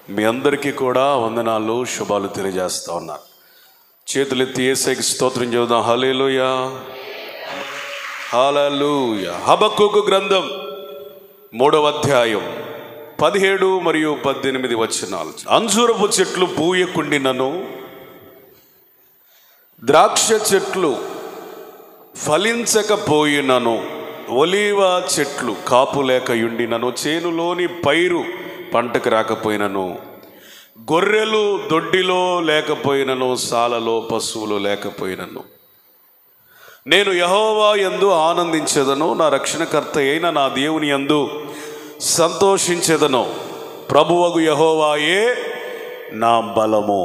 మీ అందరికీ కూడా వందనాలు, శుభాలు తెలియజేస్తా ఉన్నాను. చేతులెత్తి యేసయ్యకి స్తోత్రం చెబుదాం. హల్లెలూయా, హల్లెలూయా. హబక్కూకు గ్రంథం 3వ అధ్యాయం 17 మరియు 18 వచనాలు. అంజూరపు చెట్లు పూయకుండినను, ద్రాక్ష చెట్లు ఫలించకపోయినను, ఒలీవ చెట్లు కాపు లేకయుండినను, చేనులోని పైరు పంటకు రాకపోయినను, గొర్రెలు దొడ్డిలో లేకపోయినను, సాలలో పశువులు లేకపోయినను, నేను యెహోవా యందు ఆనందించెదను, నా రక్షణకర్త అయిన నా దేవుని యందు సంతోషించెదను. ప్రభువగు యెహోవాయే నా బలము.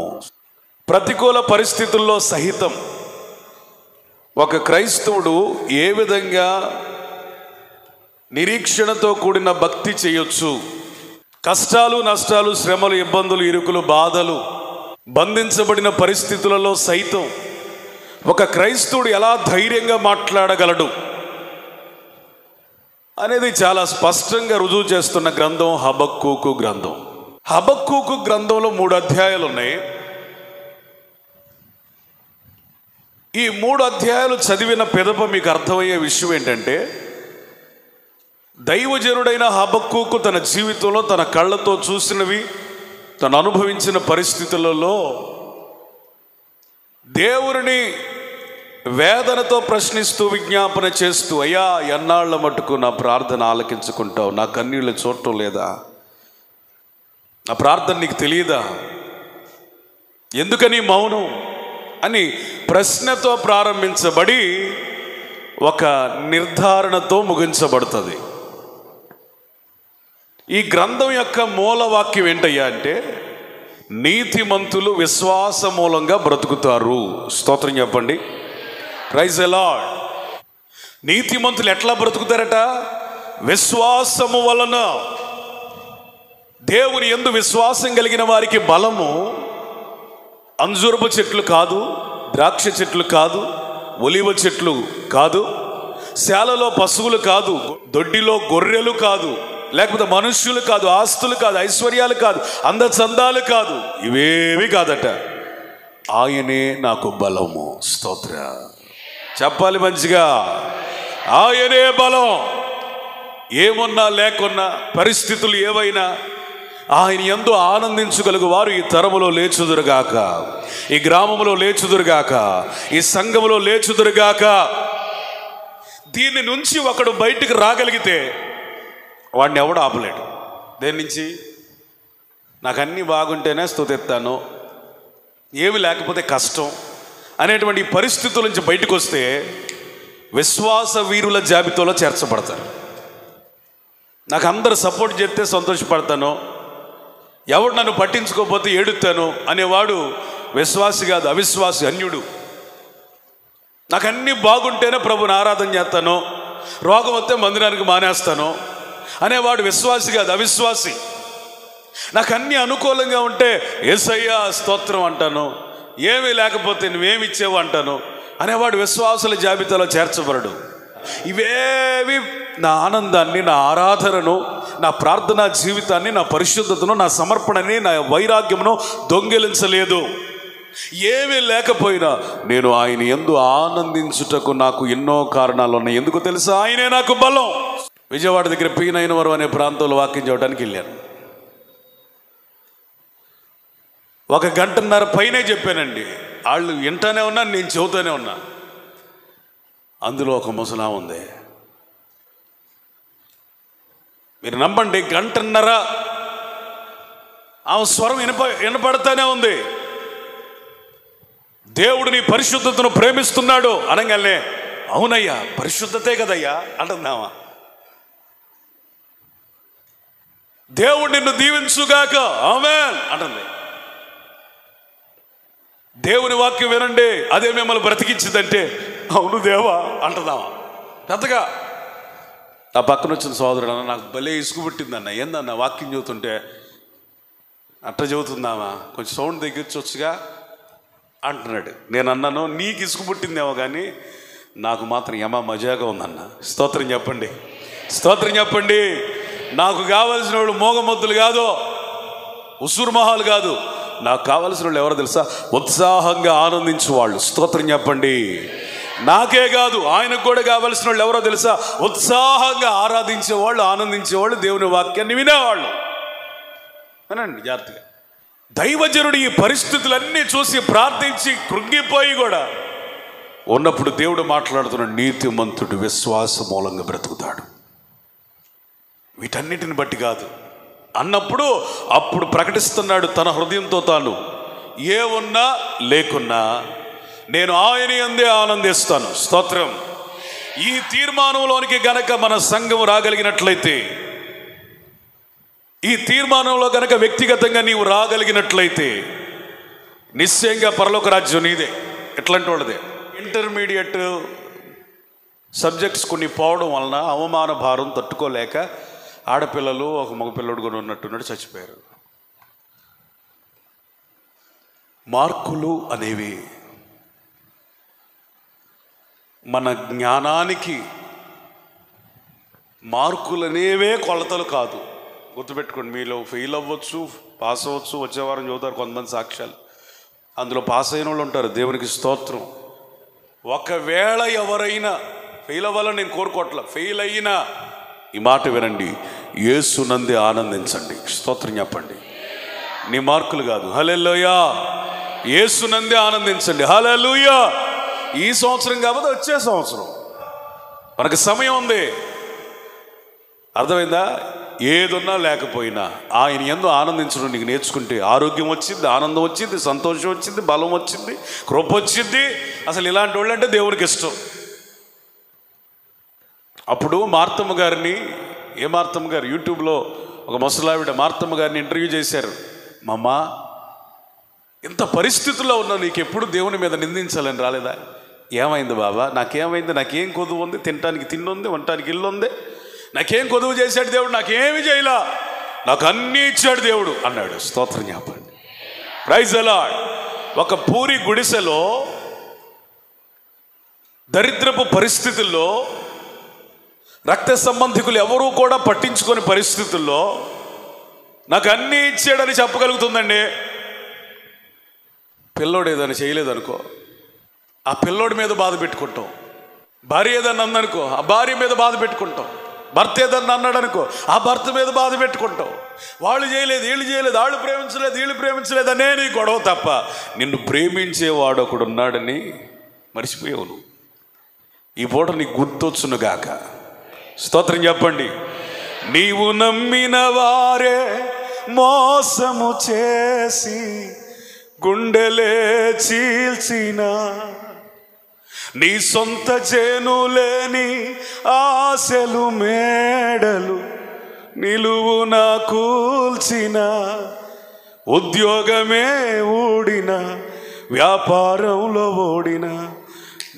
ప్రతికూల పరిస్థితుల్లో సహితం ఒక క్రైస్తవుడు ఏ విధంగా నిరీక్షణతో కూడిన భక్తి చేయొచ్చు, కష్టాలు, నష్టాలు, శ్రమలు, ఇబ్బందులు, ఇరుకులు, బాధలు, బంధించబడిన పరిస్థితులలో సైతం ఒక క్రైస్తవుడు ఎలా ధైర్యంగా మాట్లాడగలడు అనేది చాలా స్పష్టంగా రుజువు చేస్తున్న గ్రంథం హబక్కూకు గ్రంథం. హబక్కూకు గ్రంథంలో 3 అధ్యాయాలు ఉన్నాయి. ఈ 3 అధ్యాయాలు చదివిన పిదప మీకు అర్థమయ్యే విషయం ఏంటంటే, దైవజనుడైన హబక్కూకు తన జీవితంలో తన కళ్ళతో చూసినవి, తను అనుభవించిన పరిస్థితులలో దేవుని వేదనతో ప్రశ్నిస్తూ, విజ్ఞాపన చేస్తూ, అయ్యా ఎన్నాళ్ల మటుకు నా ప్రార్థన ఆలకించుకుంటావు, నా కన్నీళ్ళు చూడటం లేదా, నా ప్రార్థన నీకు తెలియదా, ఎందుకని మౌనం అని ప్రశ్నతో ప్రారంభించబడి ఒక నిర్ధారణతో ముగించబడుతుంది. ఈ గ్రంథం యొక్క మూలవాక్యం ఏంటయ్యా అంటే, నీతిమంతులు విశ్వాస మూలంగా బ్రతుకుతారు. స్తోత్రం చెప్పండి. Praise the Lord. నీతిమంతులు ఎట్లా బ్రతుకుతారట? విశ్వాసము వలన. దేవుని యందు విశ్వాసం కలిగిన వారికి బలము అంజూరపు చెట్లు కాదు, ద్రాక్ష చెట్లు కాదు, ఒలీవ చెట్లు కాదు, శాలలో పశువులు కాదు, దొడ్డిలో గొర్రెలు కాదు, లేకపోతే మనుష్యులు కాదు, ఆస్తులు కాదు, ఐశ్వర్యాలు కాదు, అందచందాలు కాదు, ఇవేవి కాదట. ఆయనే నాకు బలము. స్తోత్ర చెప్పాలి మంచిగా. ఆయనే బలం. ఏమున్నా లేకున్నా, పరిస్థితులు ఏవైనా ఆయన యందు ఆనందించగలుగు వారు ఈ తరములో లేచుదురుగాక, ఈ గ్రామంలో లేచుదురుగాక, ఈ సంఘములో లేచుదురుగాక. దీని నుంచి ఒకడు బయటికి రాగలిగితే వాడిని ఎవడు ఆపలేడు. దేని నుంచి? నాకు అన్నీ బాగుంటేనే స్తుతిస్తాను, ఏమి లేకపోతే కష్టం అనేటువంటి పరిస్థితుల నుంచి బయటకు వస్తే విశ్వాస వీరుల జాబితాలో చేర్చబడతారు. నాకు అందరు సపోర్ట్ చేస్తే సంతోషపడతాను, ఎవడు నన్ను పట్టించుకోకపోతే ఏడుతాను అనేవాడు విశ్వాసి కాదు, అవిశ్వాసి, అన్యుడు. నాకు అన్నీ బాగుంటేనే ప్రభుని ఆరాధన చేస్తాను, రోగం వస్తే మందిరానికి మానేస్తాను అనేవాడు విశ్వాసి కాదు, అవిశ్వాసి. నాకు అన్నీ అనుకూలంగా ఉంటే యేసయ్యా స్తోత్రం అంటాను, ఏమీ లేకపోతే నువ్వేమి ఇచ్చేవు అంటాను అనేవాడు విశ్వాసుల జాబితాలో చేర్చబడడు. ఇవేవి నా ఆనందాన్ని, నా ఆరాధనను, నా ప్రార్థనా జీవితాన్ని, నా పరిశుద్ధతను, నా సమర్పణని, నా వైరాగ్యమును దొంగిలించలేదు. ఏమీ లేకపోయినా నేను ఆయన యందు ఆనందించుటకు నాకు ఎన్నో కారణాలు ఉన్నాయి. ఎందుకు తెలుసా? ఆయనే నాకు బలం. విజయవాడ దగ్గర పీనైనవరం అనే ప్రాంతంలో వాక్యం చేయడానికి వెళ్ళాను. 1 గంటన్నర పైనే చెప్పానండి. వాళ్ళు వింటానే ఉన్నా, నేను చెబుతూనే ఉన్నా. అందులో ఒక ముసలా ఉంది. మీరు నమ్మండి, 1 గంటన్నర ఆమె స్వరం వినపడతానే ఉంది. దేవుడు నీ పరిశుద్ధతను ప్రేమిస్తున్నాడు అనగానే, అవునయ్యా పరిశుద్ధతే కదయ్యా అంటున్నావా. దేవుడు నిన్ను దీవించుగాక ఆమేన్ అంటుంది. దేవుని వాక్యం వినండి, అదే మిమ్మల్ని బ్రతికించిందంటే, అవును దేవా అంటున్నావా. పెద్దగా నా పక్కన వచ్చిన సోదరుడు అన్న, నాకు భలే ఇసుకు పుట్టిందన్న. ఏందన్న వాక్యం చదువుతుంటే అట్ట చదువుతుందామా, కొంచెం సౌండ్ తగ్గించవచ్చుగా అంటున్నాడు. నేను అన్నాను, నీకు ఇసుకు పుట్టిందేమో కానీ నాకు మాత్రం యమా మజాగా ఉందన్న. స్తోత్రం చెప్పండి, స్తోత్రం చెప్పండి. నాకు కావాల్సిన వాళ్ళు మోగమొద్దులు కాదు, ఉసూరు మొహాలు కాదు. నాకు కావలసిన వాళ్ళు ఎవరో తెలుసా? ఉత్సాహంగా ఆనందించు వాళ్ళు. స్తోత్రం చెప్పండి. నాకే కాదు, ఆయనకు కూడా కావలసిన వాళ్ళు ఎవరో తెలుసా? ఉత్సాహంగా ఆరాధించేవాళ్ళు, ఆనందించేవాళ్ళు, దేవుని వాక్యాన్ని వినేవాళ్ళు. అనండి జాగ్రత్తగా. దైవజనుడు ఈ పరిస్థితులన్నీ చూసి ప్రార్థించి కృంగిపోయి కూడా ఉన్నప్పుడు దేవుడు మాట్లాడుతున్నాడు, నీతిమంతుడు విశ్వాస మూలంగా బ్రతుకుతాడు. వీటన్నిటిని బట్టి కాదు అన్నప్పుడు అప్పుడు ప్రకటిస్తున్నాడు తన హృదయంతో తాను, ఏ ఉన్నా లేకున్నా నేను ఆయన యందే ఆనందిస్తాను. స్తోత్రం. ఈ తీర్మానంలోనికి గనక మన సంఘం రాగలిగినట్లయితే, ఈ తీర్మానంలో గనక వ్యక్తిగతంగా నీవు రాగలిగినట్లయితే నిశ్చయంగా పరలోక రాజ్యం నీదే. ఎట్లాంటి వాళ్ళదే. ఇంటర్మీడియట్ సబ్జెక్ట్స్ కొన్ని పోవడం వలన అవమాన భారం తట్టుకోలేక ఆడపిల్లలు, ఒక మగపిల్లడు కూడా ఉన్నట్టున్నాడు, చచ్చిపోయారు. మార్కులు అనేవి మన జ్ఞానానికి, మార్కులు అనేవే కొలతలు కాదు. గుర్తుపెట్టుకోండి. మీలో ఫెయిల్ అవ్వచ్చు, పాస్ అవ్వచ్చు. వచ్చే వారం చదువుతారు కొంతమంది సాక్ష్యాలు. అందులో పాస్ అయిన వాళ్ళు ఉంటారు. దేవునికి స్తోత్రం. ఒకవేళ ఎవరైనా ఫెయిల్ అవ్వాలని నేను కోరుకోవట్లా, ఫెయిల్ అయినా ఈ మాట వినండి, యేసునందే ఆనందించండి. స్తోత్రం చెప్పండి. నీ మార్కులు కాదు. హల్లెలూయా. యేసునందే ఆనందించండి. హల్లెలూయా. ఈ సంవత్సరం కాకపోతే వచ్చే సంవత్సరం మనకు సమయం ఉంది. అర్థమైందా? ఏదున్నా లేకపోయినా ఆయన యందు ఆనందించడం నీకు నేర్చుకుంటే ఆరోగ్యం వచ్చింది, ఆనందం వచ్చింది, సంతోషం వచ్చింది, బలం వచ్చింది, కృప వచ్చింది. అసలు ఇలాంటి వాళ్ళు అంటే దేవునికి ఇష్టం. అప్పుడు మార్తమ్మ గారిని, ఏ మార్తమ్మ గారు, యూట్యూబ్లో ఒక ముసలావిడ మార్తమ్మ గారిని ఇంటర్వ్యూ చేశారు. మమ్మ, ఇంత పరిస్థితుల్లో ఉన్నా నీకు ఎప్పుడు దేవుని మీద నిందించాలని రాలేదా? ఏమైంది బాబా? నాకేమైంది? నాకేం కొదువు ఉంది? తినటానికి తిండి ఉంది, వండటానికి ఇల్లు ఉంది. నాకేం కొదువు చేశాడు దేవుడు? నాకేమి చేయలా, నాకు అన్నీ ఇచ్చాడు దేవుడు అన్నాడు. స్తోత్రం చెప్పండి. Praise the Lord. ఒక పూరి గుడిసెలో దరిద్రపు పరిస్థితుల్లో, రక్త సంబంధికులు ఎవరూ కూడా పట్టించుకొని పరిస్థితుల్లో నాకు అన్నీ ఇచ్చాడని చెప్పగలుగుతుందండి. పిల్లోడు ఏదైనా చేయలేదనుకో, ఆ పిల్లోడి మీద బాధ పెట్టుకుంటాం. భార్య ఏదన్నా అందనుకో, ఆ భార్య మీద బాధ పెట్టుకుంటాం. భర్త ఏదన్నా అన్నాడు అనుకో, ఆ భర్త మీద బాధ పెట్టుకుంటాం. వాళ్ళు చేయలేదు, వీళ్ళు చేయలేదు, వాళ్ళు ప్రేమించలేదు, వీళ్ళు ప్రేమించలేదు అనే నీ గొడవ తప్ప నిన్ను ప్రేమించేవాడు ఒకడు ఉన్నాడని మర్చిపోయావు నువ్వు. ఈ పూట నీకు గుర్తొచ్చునుగాక. స్తోత్రం చెప్పండి. నీవు నమ్మిన వారే మోసము చేసి గుండెలే చీల్చిన, నీ సొంత జనులేని ఆశలు మేడలు నిలువున కూల్చిన, ఉద్యోగమే ఊడిన, వ్యాపారంలో ఓడిన,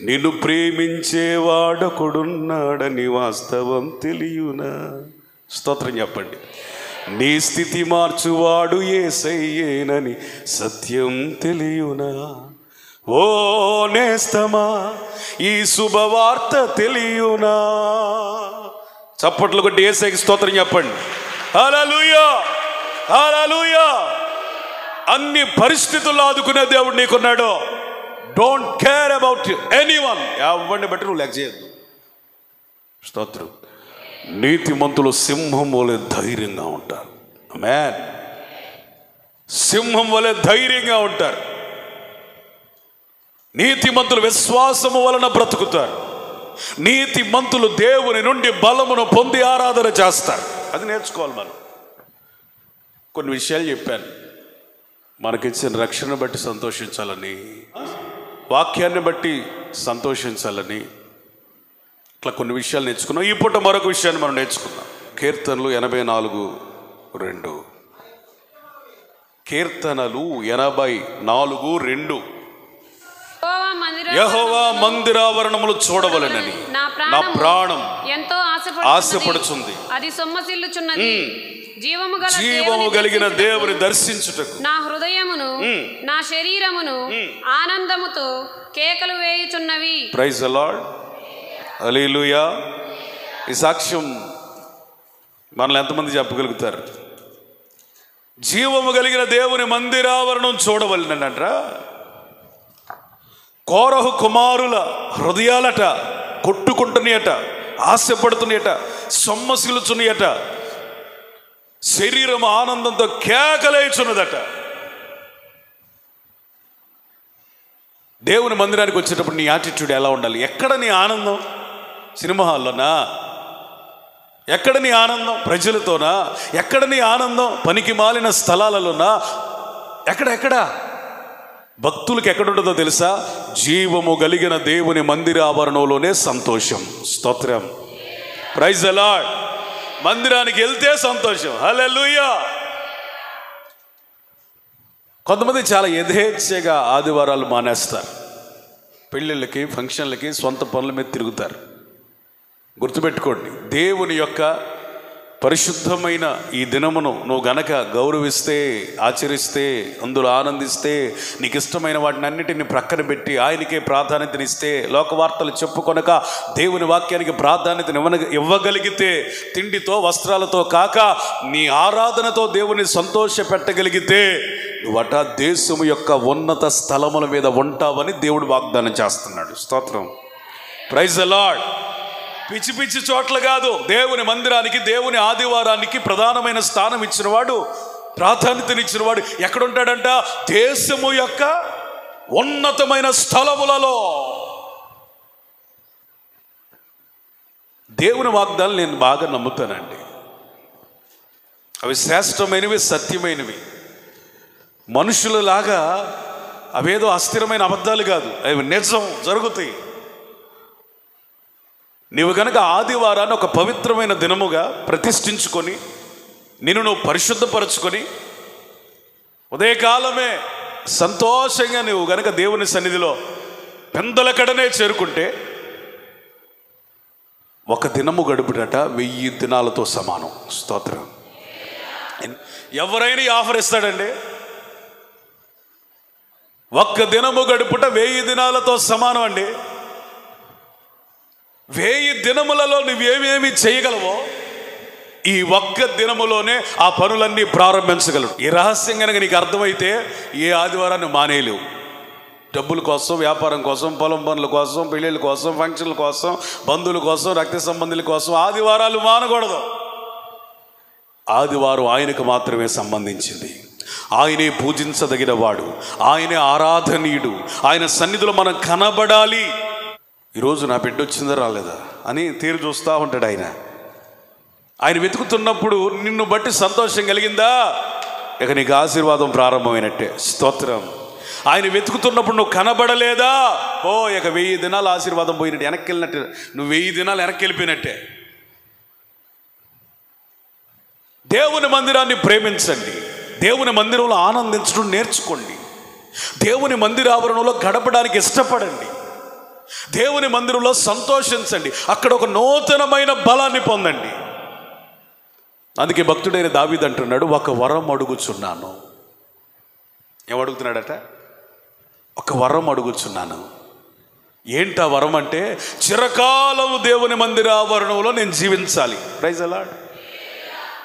నిన్ను ప్రేమించేవాడొకడున్నాడని వాస్తవం తెలియునా? స్తోత్రం చెప్పండి. నీ స్థితి మార్చువాడు యేసయ్యేనని సత్యం తెలియునా? ఓ నేస్తమా, ఈ శుభవార్త తెలియునా? చప్పట్లు కొట్టి యేసయ్యకి స్తోత్రం చెప్పండి. హల్లెలూయా, హల్లెలూయా. అన్ని పరిస్థితుల్లో ఆదుకునే దేవుడు నీకున్నాడు. Don't care about anyone. ఎవరిని బట్టి నువ్వు లెక్క చేయద్దు. స్తోత్రం. నీతిమంతులు సింహం వలె ధైర్యంగా ఉంటారు. ఆమేన్. సింహం వలె ధైర్యంగా ఉంటారు. నీతిమంతులు విశ్వాసము వలన బ్రతుకుతారు. నీతిమంతులు దేవుని నుండి బలమును పొంది ఆరాధన చేస్తారు. అది నేర్చుకోవాలి మనం. కొన్ని విషయాలు చెప్పాను. మనకిచ్చిన రక్షణ బట్టి సంతోషించాలని, వాక్యాన్ని బట్టి సంతోషించాలని, ఇట్లా కొన్ని విషయాలు నేర్చుకున్నాం. ఈ పూట మరొక విషయాన్ని మనం నేర్చుకున్నాం. కీర్తనలు 84:2. కీర్తనలు 84:2. యెహోవా మందిరావరణములు చూడవలెనని నా ప్రాణం ఎంతో ఆశపడుచుంది. అది సొమ్మసిల్లుచున్నది. జీవము కలిగిన దేవుని దర్శించుటకు నా హృదయమును నా శరీరమును ఆనందముతో కేకలు వేయుచున్నవి. Praise the lord. హల్లెలూయా. ఈ సాక్ష్యం మనల్ని ఎంతమంది చెప్పగలుగుతారు? జీవము కలిగిన దేవుని మందిరావరణం చూడవలనంటరా. కోరహు కుమారుల హృదయాలట కొట్టుకుంటున్నాయట, ఆశపడుతున్నాయట, సొమ్మసిలుచున్నాయట, శరీరం ఆనందంతో కేకలేచున్నదట. దేవుని మందిరానికి వచ్చేటప్పుడు నీ యాటిట్యూడ్ ఎలా ఉండాలి? ఎక్కడ నీ ఆనందం? సినిమా హాల్లోనా? ఎక్కడ నీ ఆనందం? ప్రజలతోనా? ఎక్కడ నీ ఆనందం? పనికి మాలిన స్థలాలలోనా? ఎక్కడ భక్తులకు ఎక్కడుంటుందో తెలుసా? జీవము కలిగిన దేవుని మందిర ఆవరణంలోనే సంతోషం. స్తోత్రం, ప్రైజ్ ది లార్డ్. మందిరానికి వెళ్తే సంతోషం. హల్లెలూయా. కొంతమంది చాలా యథేచ్ఛగా ఆదివారాలు మానేస్తారు. పెళ్ళిళ్ళకి, ఫంక్షన్లకి, సొంత పనుల మీద తిరుగుతారు. గుర్తుపెట్టుకోండి, దేవుని యొక్క పరిశుద్ధమైన ఈ దినమును నువ్వు గనక గౌరవిస్తే, ఆచరిస్తే, అందులో ఆనందిస్తే, నీకు ఇష్టమైన వాటిని అన్నిటిని ప్రక్కన పెట్టి ఆయనకే ప్రాధాన్యతనిస్తే, లోకవార్తలు చెప్పుకొనక దేవుని వాక్యానికి ప్రాధాన్యత ఇవ్వగలిగితే, తిండితో వస్త్రాలతో కాక నీ ఆరాధనతో దేవుని సంతోష పెట్టగలిగితే నువ్వట దేశము యొక్క ఉన్నత స్థలముల మీద ఉంటావని దేవుడు వాగ్దానం చేస్తున్నాడు. స్తోత్రం, ప్రైజ్ ది లార్డ్. పిచ్చి పిచ్చి చోట్ల కాదు, దేవుని మందిరానికి, దేవుని ఆదివారానికి ప్రధానమైన స్థానం ఇచ్చినవాడు, ప్రాధాన్యతనిచ్చినవాడు ఎక్కడుంటాడంట? దేశము యొక్క ఉన్నతమైన స్థలములలో. దేవుని వాగ్దానాలు నేను బాగా నమ్ముతానండి. అవి శ్రేష్టమైనవి, సత్యమైనవి. మనుషులలాగా అవేదో అస్థిరమైన అబద్ధాలు కాదు, అవి నిజం, జరుగుతాయి. నీవు కనుక ఆదివారాన్ని ఒక పవిత్రమైన దినముగా ప్రతిష్ఠించుకొని, నిన్ను నువ్వు పరిశుద్ధపరచుకొని, ఉదయకాలమే సంతోషంగా నువ్వు గనక దేవుని సన్నిధిలో పెందల కడనే చేరుకుంటే, ఒక దినము గడుపుటట 1000 దినాలతో సమానం. స్తోత్రం. ఎవరైనా ఈ ఆఫర్ ఇస్తాడండి? ఒక్క దినము గడుపుట 1000 దినాలతో సమానం అండి. 1000 దినములలో నువ్వేమేమి చేయగలవో ఈ ఒక్క దినములోనే ఆ పనులన్నీ ప్రారంభించగలవు. ఈ రహస్యం కనుక నీకు అర్థమైతే ఏ ఆదివారాన్ని మానేయలేవు. డబ్బుల కోసం, వ్యాపారం కోసం, పొలం పనుల కోసం, పెళ్ళిళ్ళ కోసం, ఫంక్షన్ల కోసం, బంధువుల కోసం, రక్త సంబంధుల కోసం ఆదివారాలు మానకూడదు. ఆదివారం ఆయనకు మాత్రమే సంబంధించింది. ఆయనే పూజించదగిన వాడు, ఆయనే ఆరాధనీయుడు. ఆయన సన్నిధిలో మనం కనబడాలి. ఈరోజు నా బిడ్డ వచ్చిందా రాలేదా అని తీరు చూస్తూ ఉంటాడు ఆయన. ఆయన వెతుకుతున్నప్పుడు నిన్ను బట్టి సంతోషం కలిగిందా, ఇక నీకు ఆశీర్వాదం ప్రారంభమైనట్టే. స్తోత్రం. ఆయన వెతుకుతున్నప్పుడు నువ్వు కనబడలేదా, ఓ ఇక 1000 దినాలు ఆశీర్వాదం పోయినట్టు, వెనక్కి వెళ్ళినట్టు. నువ్వు 1000 దినాలు వెనక్కి వెళ్ళిపోయినట్టే. దేవుని మందిరాన్ని ప్రేమించండి. దేవుని మందిరంలో ఆనందించడం నేర్చుకోండి. దేవుని మందిరావరణంలో గడపడానికి ఇష్టపడండి. దేవుని మందిరంలో సంతోషించండి. అక్కడ ఒక నూతనమైన బలాన్ని పొందండి. అందుకే భక్తుడైన దావీదు అంటున్నాడు, ఒక వరం అడుగుచున్నాను. ఏమడుగుతున్నాడట? ఒక వరం అడుగుచున్నాను. ఏంటా వరం అంటే, చిరకాలం దేవుని మందిరావరణంలో నేను జీవించాలి. Praise the Lord.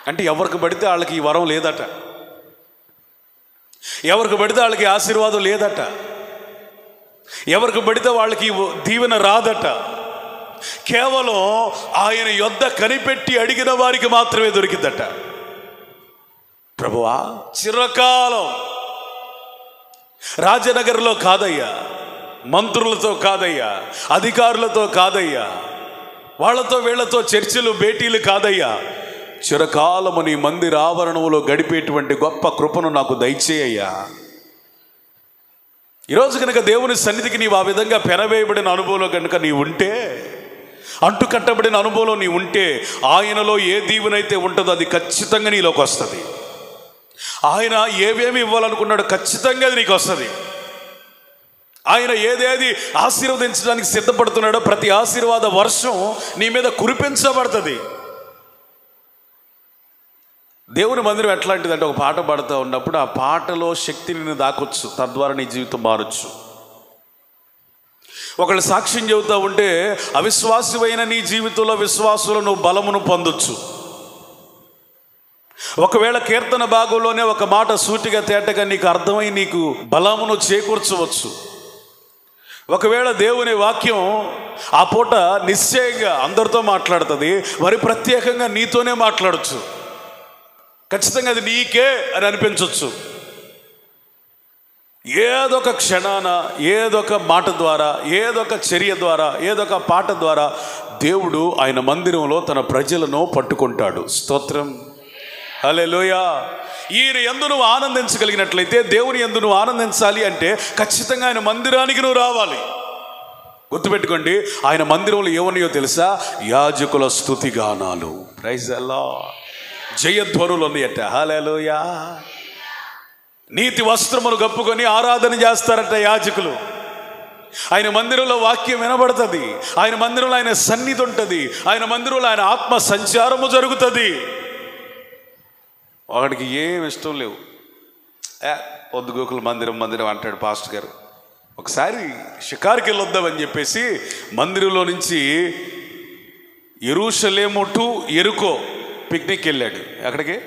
అంటే ఎవరికి పడితే వాళ్ళకి ఈ వరం లేదట, ఎవరికి పడితే వాళ్ళకి ఆశీర్వాదం లేదట, ఎవరికి పడితే వాళ్ళకి దీవెన రాదట. కేవలం ఆయన యొద్ద కనిపెట్టి అడిగిన వారికి మాత్రమే దొరికిందట. ప్రభువా, చిరకాలం రాజనగర్లో కాదయ్యా, మంత్రులతో కాదయ్యా, అధికారులతో కాదయ్యా, వాళ్ళతో వీళ్లతో చర్చలు భేటీలు కాదయ్యా, చిరకాలము నీ మందిర ఆవరణంలో గడిపేటువంటి గొప్ప కృపను నాకు దయచేయ్యా. ఈరోజు కనుక దేవుని సన్నిధికి నీవు ఆ విధంగా పెనవేయబడిన అనుభవంలో కనుక నీ ఉంటే, అంటు కట్టబడిన అనుభవంలో నీ ఉంటే, ఆయనలో ఏ దీవెనైతే ఉంటుందో అది ఖచ్చితంగా నీలోకి వస్తుంది. ఆయన ఏవేమి ఇవ్వాలనుకున్నాడో ఖచ్చితంగా అది నీకు వస్తుంది. ఆయన ఏదేది ఆశీర్వదించడానికి సిద్ధపడుతున్నాడో ప్రతి ఆశీర్వాద వర్షం నీ మీద కురిపించబడుతుంది. దేవుని మందిరం ఎట్లాంటిదంటే, ఒక పాట పాడుతూ ఉన్నప్పుడు ఆ పాటలో శక్తిని నేను దాకొచ్చు, తద్వారా నీ జీవితం మారచ్చు. ఒకళ్ళు సాక్ష్యం చెబుతూ ఉంటే అవిశ్వాసమైన నీ జీవితంలో విశ్వాసంలో నువ్వు బలమును పొందొచ్చు. ఒకవేళ కీర్తన భాగంలోనే ఒక మాట సూటిగా తేటగా నీకు అర్థమై నీకు బలమును చేకూర్చవచ్చు. ఒకవేళ దేవుని వాక్యం ఆ పూట నిశ్చయంగా అందరితో మాట్లాడుతుంది, మరి ప్రత్యేకంగా నీతోనే మాట్లాడచ్చు. ఖచ్చితంగా అది నీకే అని అనిపించవచ్చు. ఏదొక క్షణాన, ఏదొక మాట ద్వారా, ఏదొక చర్య ద్వారా, ఏదొక పాట ద్వారా దేవుడు ఆయన మందిరంలో తన ప్రజలను పట్టుకుంటాడు. స్తోత్రం, హల్లెలూయా. ఈయన యందు నువ్వు ఆనందించగలిగినట్లయితే, దేవుని యందు నువ్వు ఆనందించాలి అంటే ఖచ్చితంగా ఆయన మందిరానికి నువ్వు రావాలి. గుర్తుపెట్టుకోండి, ఆయన మందిరంలో ఏమన్నాయో తెలుసా? యాజకుల స్తుతి గానాలు, ప్రైజ్ ది లార్డ్, జయధ్వనులు ఉన్నాయట. హల్లెలూయా. నీతి వస్త్రములు కప్పుకొని ఆరాధన చేస్తారట యాజకులు. ఆయన మందిరంలో వాక్యం వినబడుతుంది, ఆయన మందిరంలో ఆయన సన్నిధి ఉంటుంది, ఆయన మందిరంలో ఆయన ఆత్మ సంచారము జరుగుతుంది. వాడికి ఏం ఇష్టం లేవు. పొద్దుగోకుల మందిరం అంటాడు పాస్టర్ గారు. ఒకసారి షికారుకి వెళ్ళొద్దామని చెప్పేసి మందిరంలో నుంచి యెరూషలేము టు ఎరుకో పిక్నిక్ వెళ్ళాడు. ఎక్కడికి?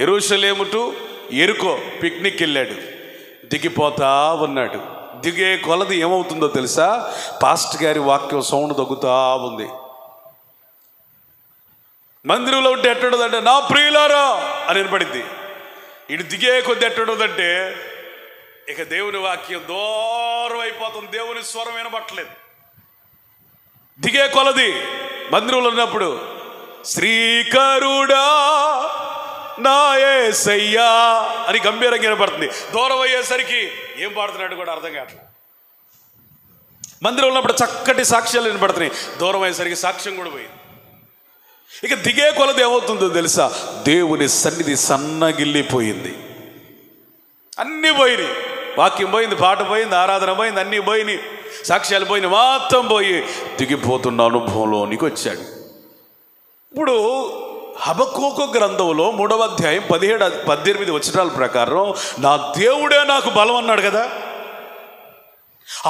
యెరూషలేము టు ఎరుకో పిక్నిక్ వెళ్ళాడు. దిగిపోతా ఉన్నాడు. దిగే కొలది ఏమవుతుందో తెలుసా? పాస్టర్ గారి వాక్యం సౌండ్ తగ్గుతా ఉంది. మందిరంలో ఉంటే ఎట్టడదంటే నా ప్రియులారా అని వినపడింది. ఇటు దిగే కొద్ది ఎట్టడదంటే ఇక దేవుని వాక్యం దూరం అయిపోతుంది, దేవుని స్వరం వినపట్టలేదు. దిగే కొలది మందిరంలో ఉన్నప్పుడు శ్రీకరుడా నా యేసయ్యా అని గంభీరంగా వినపడుతుంది. దూరం అయ్యేసరికి ఏం పాడుతున్నాడు కూడా అర్థం కావట్లేదు. మందిరంలో ఉన్నప్పుడు చక్కటి సాక్ష్యాలు వినపడుతున్నాయి, దూరం అయ్యేసరికి సాక్ష్యం కూడా పోయింది. ఇక దిగే కొలది ఏమవుతుందో తెలుసా? దేవుని సన్నిధి సన్నగిల్లిపోయింది. అన్నీ పోయినాయి. వాక్యం పోయింది, పాట పోయింది, ఆరాధన పోయింది, అన్నీ పోయినాయి, సాక్ష్యాలు పోయినాయి, మొత్తం పోయి దిగిపోతున్న అనుభవంలోనికి వచ్చాడు. ఇప్పుడు హబక్కూకు గ్రంథంలో 3వ అధ్యాయం 17-18 వచనాల ప్రకారం నా దేవుడే నాకు బలం అన్నాడు కదా.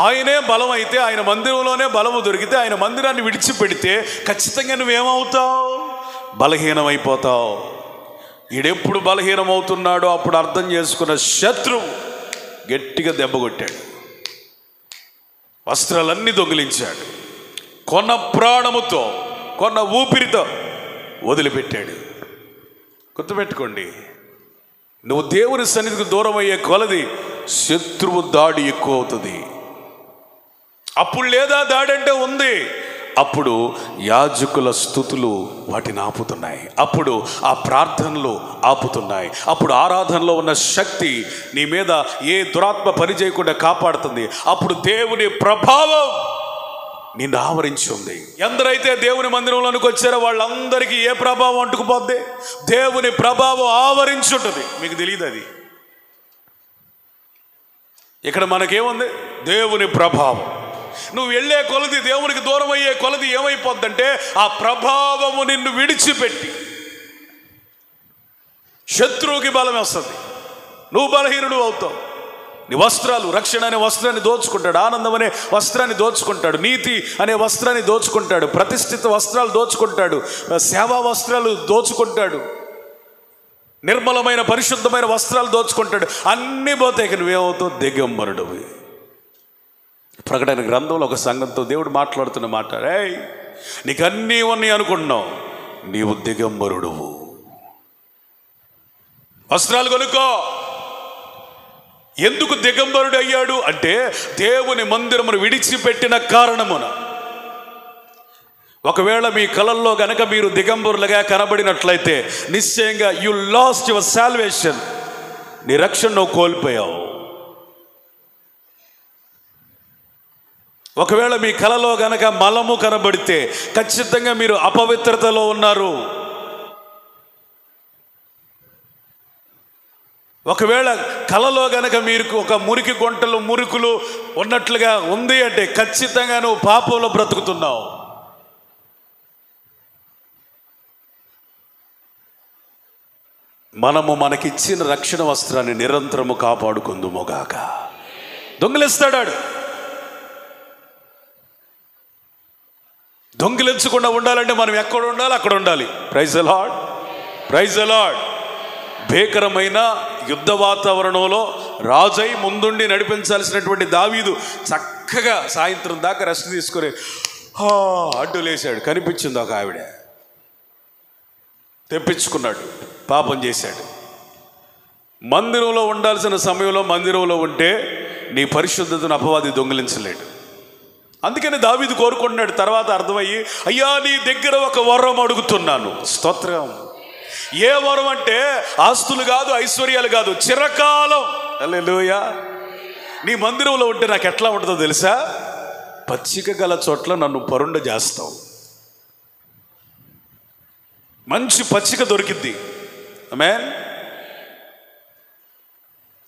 ఆయనే బలం అయితే, ఆయన మందిరంలోనే బలము దొరికితే, ఆయన మందిరాన్ని విడిచిపెడితే ఖచ్చితంగా నువ్వేమవుతావు? బలహీనమైపోతావు. ఈడెప్పుడు బలహీనమవుతున్నాడో అప్పుడు అర్థం చేసుకున్న శత్రువు గట్టిగా దెబ్బ కొట్టాడు, వస్త్రాలన్నీ దొంగిలించాడు, కొన్న ప్రాణముతో, కొన్న ఊపిరితో వదిలిపెట్టాడు. గుర్తుపెట్టుకోండి, నువ్వు దేవుని సన్నిధికి దూరం అయ్యే కొలది శత్రువు దాడి ఎక్కువ అవుతుంది. అప్పుడు లేదా దాడి అంటే ఉంది. అప్పుడు యాజకుల స్తుతులు వాటిని ఆపుతున్నాయి, అప్పుడు ఆ ప్రార్థనలు ఆపుతున్నాయి, అప్పుడు ఆరాధనలో ఉన్న శక్తి నీ మీద ఏ దురాత్మ పని చేయకుండా కాపాడుతుంది. అప్పుడు దేవుని ప్రభావం నిన్ను ఆవరించి ఉంది. ఎందరైతే దేవుని మందిరంలోనికి వచ్చారో వాళ్ళందరికీ ఏ ప్రభావం అంటుకుపోద్ది? దేవుని ప్రభావం ఆవరించి ఉంటుంది. మీకు తెలియదు అది. ఇక్కడ మనకేముంది? దేవుని ప్రభావం. నువ్వు వెళ్ళే కొలది, దేవునికి దూరం అయ్యే కొలది ఏమైపోద్దంటే ఆ ప్రభావము నిన్ను విడిచిపెట్టి శత్రువుకి బలం వస్తుంది, నువ్వు బలహీనుడు అవుతావు. నీ వస్త్రాలు, రక్షణ అనే వస్త్రాన్ని దోచుకుంటాడు, ఆనందం అనే వస్త్రాన్ని దోచుకుంటాడు, నీతి అనే వస్త్రాన్ని దోచుకుంటాడు, ప్రతిష్ఠిత వస్త్రాలు దోచుకుంటాడు, సేవా వస్త్రాలు దోచుకుంటాడు, నిర్మలమైన పరిశుద్ధమైన వస్త్రాలు దోచుకుంటాడు. అన్నీ పోతే ఇక నువ్వేమవుతావు? దిగంబరుడు. ప్రకటన గ్రంథంలో ఒక సంఘంతో దేవుడు మాట్లాడుతున్న మాట, రేయ్ నీకు అన్నీ ఉన్నాయి అనుకుంటున్నావు, నీవు దిగంబరుడు. వస్త్రాలు కొనుక్కో. ఎందుకు దిగంబరుడు అయ్యాడు అంటే దేవుని మందిరమును విడిచిపెట్టిన కారణమున. ఒకవేళ మీ కలల్లో గనక మీరు దిగంబరులుగా కనబడినట్లయితే నిశ్చయంగా యు లాస్ట్ యువర్ సాల్వేషన్, నీ రక్షణ నువ్వు కోల్పోయావు. ఒకవేళ మీ కలలో గనక మలము కనబడితే ఖచ్చితంగా మీరు అపవిత్రతలో ఉన్నారు. ఒకవేళ కలలో గనక మీరు ఒక మురికి గుంటలు, మురుకులు ఉన్నట్లుగా ఉంది అంటే ఖచ్చితంగా నువ్వు పాపంలో బ్రతుకుతున్నావు. మనము మనకిచ్చిన రక్షణ వస్త్రాన్ని నిరంతరము కాపాడుకుందుముగాక. దొంగిలిస్తాడు. దొంగిలించకుండా ఉండాలంటే మనం ఎక్కడ ఉండాలి? అక్కడ ఉండాలి. Praise the lord, praise the lord. భీకరమైన యుద్ధ వాతావరణంలో రాజై ముందుండి నడిపించాల్సినటువంటి దావీదు చక్కగా సాయంత్రం దాకా రెస్ట్ తీసుకొని అడ్డులేశాడు. కనిపించింది ఒక ఆవిడ, తెప్పించుకున్నాడు, పాపం చేశాడు. మందిరంలో ఉండాల్సిన సమయంలో మందిరంలో ఉంటే నీ పరిశుద్ధతను అపవాది దొంగిలించలేడు. అందుకని దావీదు కోరుకుంటున్నాడు. తర్వాత అర్థమయ్యి, అయ్యా నీ దగ్గర ఒక వరం అడుగుతున్నాను. స్తోత్రం. ఏ వరం అంటే ఆస్తులు కాదు, ఐశ్వర్యాలు కాదు, చిరకాలం. హల్లెలూయా. నీ మందిరంలో ఉంటే నాకు ఎట్లా ఉంటుందో తెలుసా? పచ్చిక గల చోట్ల నన్ను పరుండ చేస్తావు. మంచి పచ్చిక దొరికిద్ది. ఆమేన్.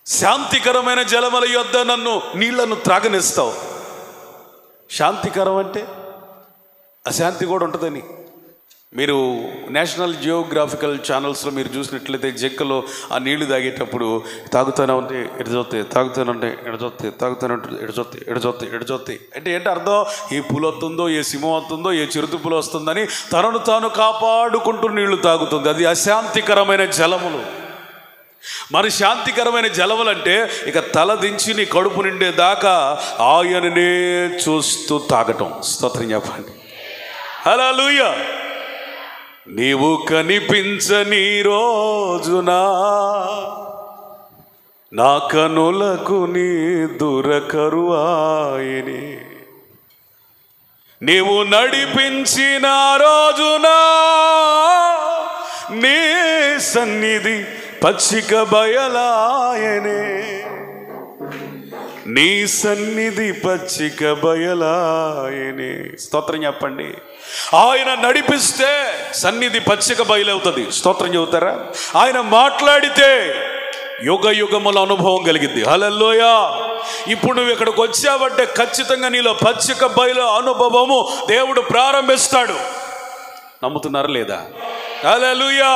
శాంతికరమైన జలముల యొద్ద నన్ను నీళ్లను త్రాగనిస్తావు. శాంతికరం అంటే అశాంతి కూడా ఉంటుందని. మీరు నేషనల్ జియోగ్రాఫికల్ ఛానల్స్లో మీరు చూసినట్లయితే జక్కలో ఆ నీళ్లు తాగేటప్పుడు తాగుతూనే ఉంటే ఎడజొత్తాయి, తాగుతూనే ఉంటే ఎడజొత్తాయి, తాగుతూనే ఉంటే ఎడజొత్తాయి, ఎడజొత్తాయి, ఎడజొత్తాయి. అంటే ఏంటి అర్థం? ఏ పులి వస్తుందో, ఏ సింహం వస్తుందో, ఏ చిరుత పులి వస్తుందని తనను తాను కాపాడుకుంటూ నీళ్లు తాగుతుంది. అది అశాంతికరమైన జలములు. మరి శాంతికరమైన జలములంటే ఇక తల దించి నీ కడుపు నిండేదాకా ఆయననే చూస్తూ తాగటం. స్తోత్రం చెప్పండి. హల్లెలూయా. నీవు కనిపించని రోజున నా కనులకు నీ దురకరువాయని, నీవు నడిపించిన రోజున నీ సన్నిధి పచ్చిక బయలాయనే, నీ సన్నిధి పచ్చిక బయలాయనే. స్తోత్రం చెప్పండి. ఆయన నడిపిస్తే సన్నిధి పచ్చిక బయలవుతుంది. స్తోత్రం చెబుతారా? ఆయన మాట్లాడితే యుగ యుగముల అనుభవం కలిగింది. హల్లెలూయా. ఇప్పుడు నువ్వు ఇక్కడికి వచ్చావంటే ఖచ్చితంగా నీలో పచ్చిక బయలు అనుభవము దేవుడు ప్రారంభిస్తాడు. నమ్ముతున్నారా లేదా? హల్లెలూయా.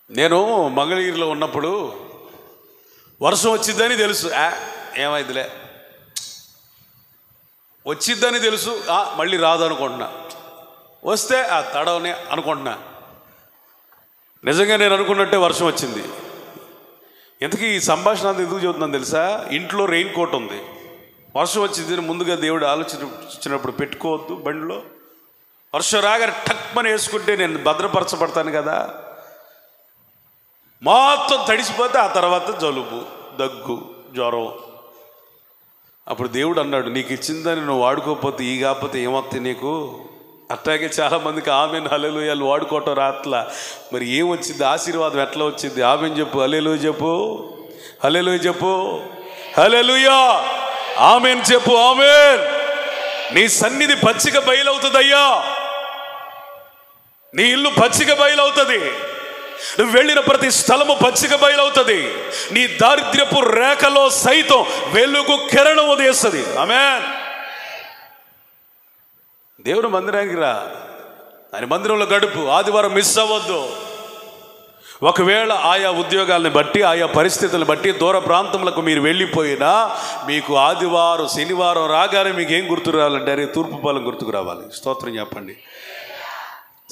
నేను మంగళగిరిలో ఉన్నప్పుడు వర్షం వచ్చిద్దని తెలుసు. ఏమైందిలే, వచ్చిద్దని తెలుసు, మళ్ళీ రాదు అనుకుంటున్నా. వస్తే తడవనే అనుకుంటున్నా. నిజంగా నేను అనుకున్నట్టే వర్షం వచ్చింది. ఇంతకీ ఈ సంభాషణ అంతా ఎందుకు చెబుతున్నాను తెలుసా? ఇంట్లో రెయిన్ కోట్ ఉంది, వర్షం వచ్చింది ముందుగా దేవుడు ఆలోచించినప్పుడు పెట్టుకోవద్దు బండిలో. వర్షం రాగానే టక్మని వేసుకుంటే నేను భద్రపరచబడతాను కదా. మొత్తం తడిసిపోతే ఆ తర్వాత జలుబు, దగ్గు, జ్వరం. అప్పుడు దేవుడు అన్నాడు, నీకు ఇచ్చిందని నువ్వు వాడుకోకపోతే ఈ కాకపోతే ఏమొస్తాయి నీకు? అట్లాగే చాలామందికి ఆమెను హల్లెలూయాలు వాడుకోవటం రాట్లా. మరి ఏమొచ్చింది? ఆశీర్వాదం ఎట్లా వచ్చింది? ఆమెను చెప్పు, హల్లెలూయా చెప్పు, హల్లెలూయా చెప్పు, హల్లెలూయా, ఆమెను చెప్పు, ఆమెన్. నీ సన్నిధి పచ్చిక బయలవుతుందయ్యా. నీ ఇల్లు పచ్చిక బయలవుతుంది. నువ్వు వెళ్ళిన ప్రతి స్థలము పచ్చిక బయలవుతుంది. నీ దారిద్ర్యపు రేఖలో సైతం వెలుగు కిరణం ఉదయిస్తుంది. ఆమేన్. దేవుని మందిరానికి రా, ఆయన మందిరంలో గడుపు. ఆదివారం మిస్ అవ్వద్దు. ఒకవేళ ఆయా ఉద్యోగాలను బట్టి, ఆయా పరిస్థితులను బట్టి దూర ప్రాంతములకు మీరు వెళ్ళిపోయినా మీకు ఆదివారం శనివారం రాగానే మీకు ఏం గుర్తు రావాలంటే తూర్పు పాలెం గుర్తుకు రావాలి. స్తోత్రం చెప్పండి.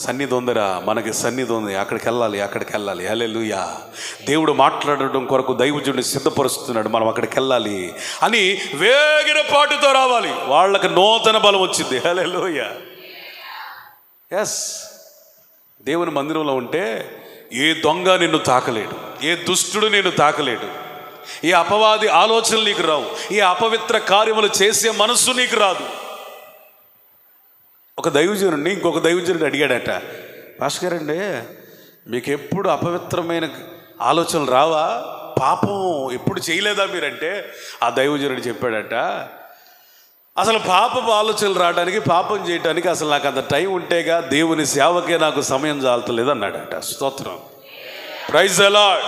సన్నిధి ఉందిరా, మనకి సన్నిధి ఉంది, అక్కడికి వెళ్ళాలి, అక్కడికి వెళ్ళాలి. హల్లెలూయా. దేవుడు మాట్లాడడం కొరకు దైవజనుడిని సిద్ధపరుస్తున్నాడు, మనం అక్కడికి వెళ్ళాలి అని వేగిన పాటుతో రావాలి. వాళ్ళకి నూతన బలం వచ్చింది. హల్లెలూయా. ఎస్. దేవుని మందిరంలో ఉంటే ఏ దొంగ నిన్ను తాకలేడు, ఏ దుష్టుడు నిన్ను తాకలేడు, ఏ అపవాది ఆలోచనలు నీకు రావు, ఏ అపవిత్ర కార్యములు చేసే మనస్సు నీకు రాదు. ఒక దైవజనుడిని ఇంకొక దైవజనుడు అడిగాడట, పాస్టర్ గారండి మీకు ఎప్పుడు అపవిత్రమైన ఆలోచనలు రావా, పాపం ఎప్పుడు చేయలేదా మీరంటే? ఆ దైవజనుడు చెప్పాడట, అసలు పాపపు ఆలోచనలు రావడానికి, పాపం చేయడానికి అసలు నాకు అంత టైం ఉంటేగా దేవుని సేవకే నాకు సమయం చాలతలేదు అన్నాడట. స్తోత్రం. Praise the Lord.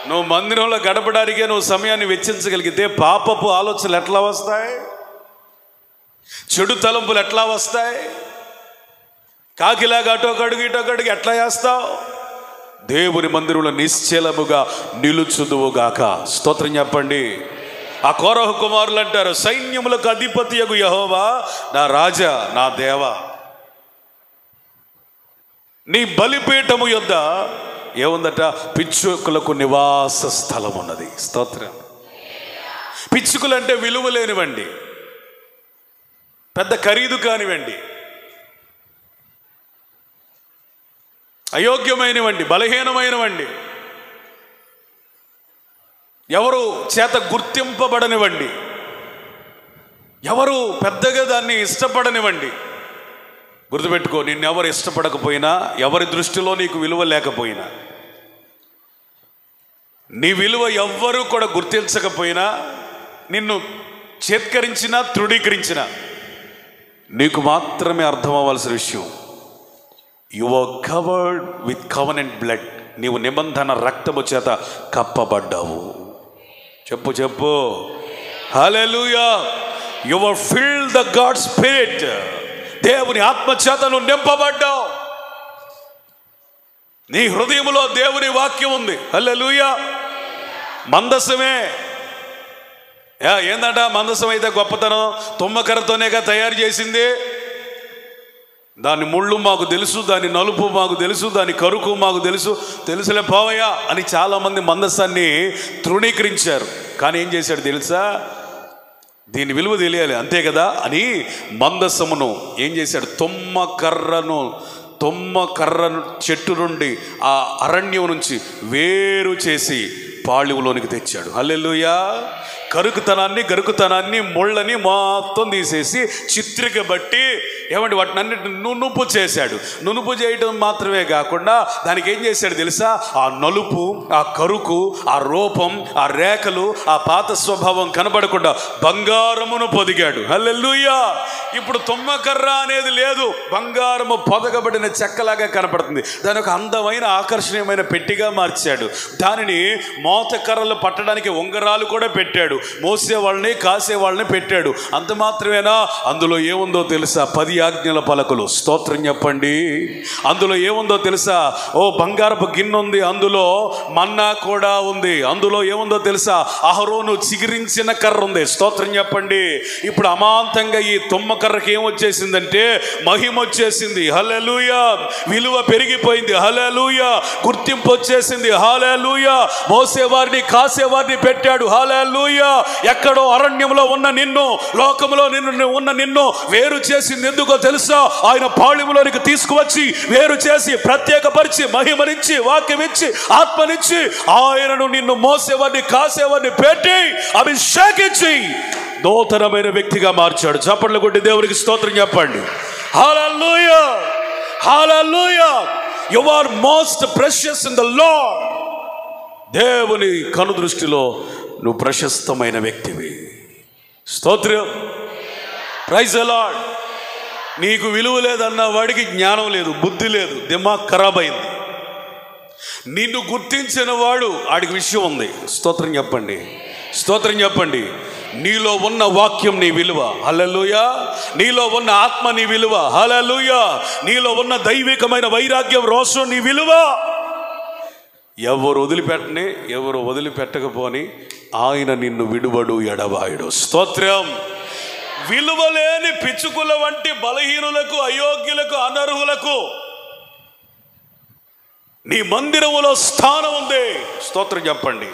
నువ్వు మందిరంలో గడపడానికే నువ్వు సమయాన్ని వెచ్చించగలిగితే పాపపు ఆలోచనలు ఎట్లా వస్తాయి? చెడు తలంపులు ఎట్లా వస్తాయి? కాకిలాగా అటో కడుగు ఇటో కడుగు ఎట్లా చేస్తావు? దేవుని మందిరంలో నిశ్చలముగా నిలుచుదువుగాక. స్తోత్రం చెప్పండి. ఆ కోరహు కుమారులు అంటారు, సైన్యములకు అధిపతియగు యెహోవా నా రాజా, నా దేవా. నీ బలిపీఠము యొద్ద ఏముందట? పిచ్చుకలకు నివాస స్థలం ఉన్నది. స్తోత్రం. పిచ్చుకలు అంటే విలువ లేనివండి, పెద్ద ఖరీదు కానివ్వండి, అయోగ్యమైనవండి, బలహీనమైనవండి, ఎవరు చేత గుర్తింపబడనివ్వండి, ఎవరు పెద్దగా దాన్ని ఇష్టపడనివ్వండి. గుర్తుపెట్టుకో, నిన్నెవరు ఇష్టపడకపోయినా, ఎవరి దృష్టిలో నీకు విలువ లేకపోయినా, నీ విలువ ఎవ్వరూ కూడా గుర్తించకపోయినా, నిన్ను చేత్కరించినా తృణీకరించినా, నీకు మాత్రమే అర్థం అవ్వాల్సిన విషయం, you are covered with covenant blood. నీవు నిబంధన రక్తము చేత కప్పబడ్డావు. చెప్పు చెప్పు. హల్లెలూయా. You are filled the God spirit. దేవుని ఆత్మ చేత నువ్వు నింపబడ్డావు. నీ హృదయంలో దేవుని వాక్యం ఉంది. హల్లెలూయా. మందసమే ఏందంట? మందసం అయితే గొప్పతనం తుమ్మకర్రతోనేగా తయారు చేసింది. దాని ముళ్ళు మాకు తెలుసు, దాని నలుపు మాకు తెలుసు, దాని కరుకు మాకు తెలుసులే పోవయ్యా అని చాలామంది మందసాన్ని తృణీకరించారు. కానీ ఏం చేశాడు తెలుసా? దీని విలువ తెలియాలి అంతే కదా అని మందసమును ఏం చేశాడు? తుమ్మకర్రను చెట్టు నుండి, ఆ అరణ్యం నుంచి వేరు చేసి పాళివులోనికి తెచ్చాడు. హల్లెలూయా. గరుకుతనాన్ని ముళ్ళని మొత్తం తీసేసి చిత్రిక బట్టి ఏమంటే వాటిని అన్నిటి నునుపు చేశాడు. నునుపు చేయడం మాత్రమే కాకుండా దానికి ఏం చేశాడు తెలుసా? ఆ నలుపు, ఆ కరుకు, ఆ రూపం, ఆ రేఖలు, ఆ పాత స్వభావం కనబడకుండా బంగారమును పొదిగాడు. హల్లెలూయా. ఇప్పుడు తుమ్మకర్ర అనేది లేదు, బంగారము పొదగబడిన చెక్కలాగా కనపడుతుంది. దాని ఒక అందమైన ఆకర్షణీయమైన పెట్టిగా మార్చాడు. దానిని మోతకర్రలు పట్టడానికి ఉంగరాలు కూడా పెట్టాడు. మోసే వాళ్ళని కాసే వాళ్ళని పెట్టాడు. అంత మాత్రమేనా? అందులో ఏముందో తెలుసా? 10 ఆజ్ఞల పలకలు. స్తోత్రం చెప్పండి. అందులో ఏముందో తెలుసా? ఓ బంగారపు గిన్నె ఉంది, అందులో మన్నా కూడా ఉంది. అందులో ఏముందో తెలుసా? అహరోను చిగిరించిన కర్ర ఉంది. స్తోత్రం చెప్పండి. ఇప్పుడు అమాంతంగా ఈ తుమ్మకర్రకి ఏమొచ్చేసిందంటే మహిమ వచ్చేసింది. హల్లెలూయా. విలువ పెరిగిపోయింది. హల్లెలూయా. గుర్తింపు వచ్చేసింది. హల్లెలూయా. మోసేవారిని కాసేవారిని పెట్టాడు. హల్లెలూయా. ఎక్కడో అరణ్యంలో ఉన్న నిన్ను, లోకంలో ఉన్న నిన్ను వేరు చేసింది ఎందుకో తెలుసా? ఆయన పాళెములోనికి తీసుకువచ్చి వేరు చేసి ప్రత్యేకపరిచి మహిమనిచ్చి వాక్యమిచ్చి ఆత్మనిచ్చి ఆయనను నిన్ను మోసేవాడిని కాసేవాడిని పెట్టి అభిషేకించి నూతనమైన వ్యక్తిగా మార్చాడు. చప్పట్లు కొట్టి దేవునికి స్తోత్రం చెప్పండి. హల్లెలూయా. హల్లెలూయా. You are most precious in the lord. దేవుని కనుదృష్టిలో నువ్వు ప్రశస్తమైన వ్యక్తివి. స్తోత్రం. Praise the lord. నీకు విలువ లేదన్న వాడికి జ్ఞానం లేదు, బుద్ధి లేదు, దిమాగ్ ఖరాబ్ అయింది. నిన్ను గుర్తించిన వాడు ఆడికి విషయం ఉంది. స్తోత్రం చెప్పండి. స్తోత్రం చెప్పండి. నీలో ఉన్న వాక్యం నీ విలువ. హల్లెలూయా. నీలో ఉన్న ఆత్మ నీ విలువ. హల్లెలూయా. నీలో ఉన్న దైవికమైన వైరాగ్యం, రోషం నీ విలువ. ఎవరు వదిలిపెట్టని, ఎవరు వదిలిపెట్టకపోని ఆయన నిన్ను విడువడు, ఎడబాయుడు. స్తోత్రం. విలువలేని పిచ్చుకుల వంటి బలహీనులకు, అయోగ్యులకు, అనర్హులకు నీ మందిరములో స్థానం ఉంది. స్తోత్రం చెప్పండి.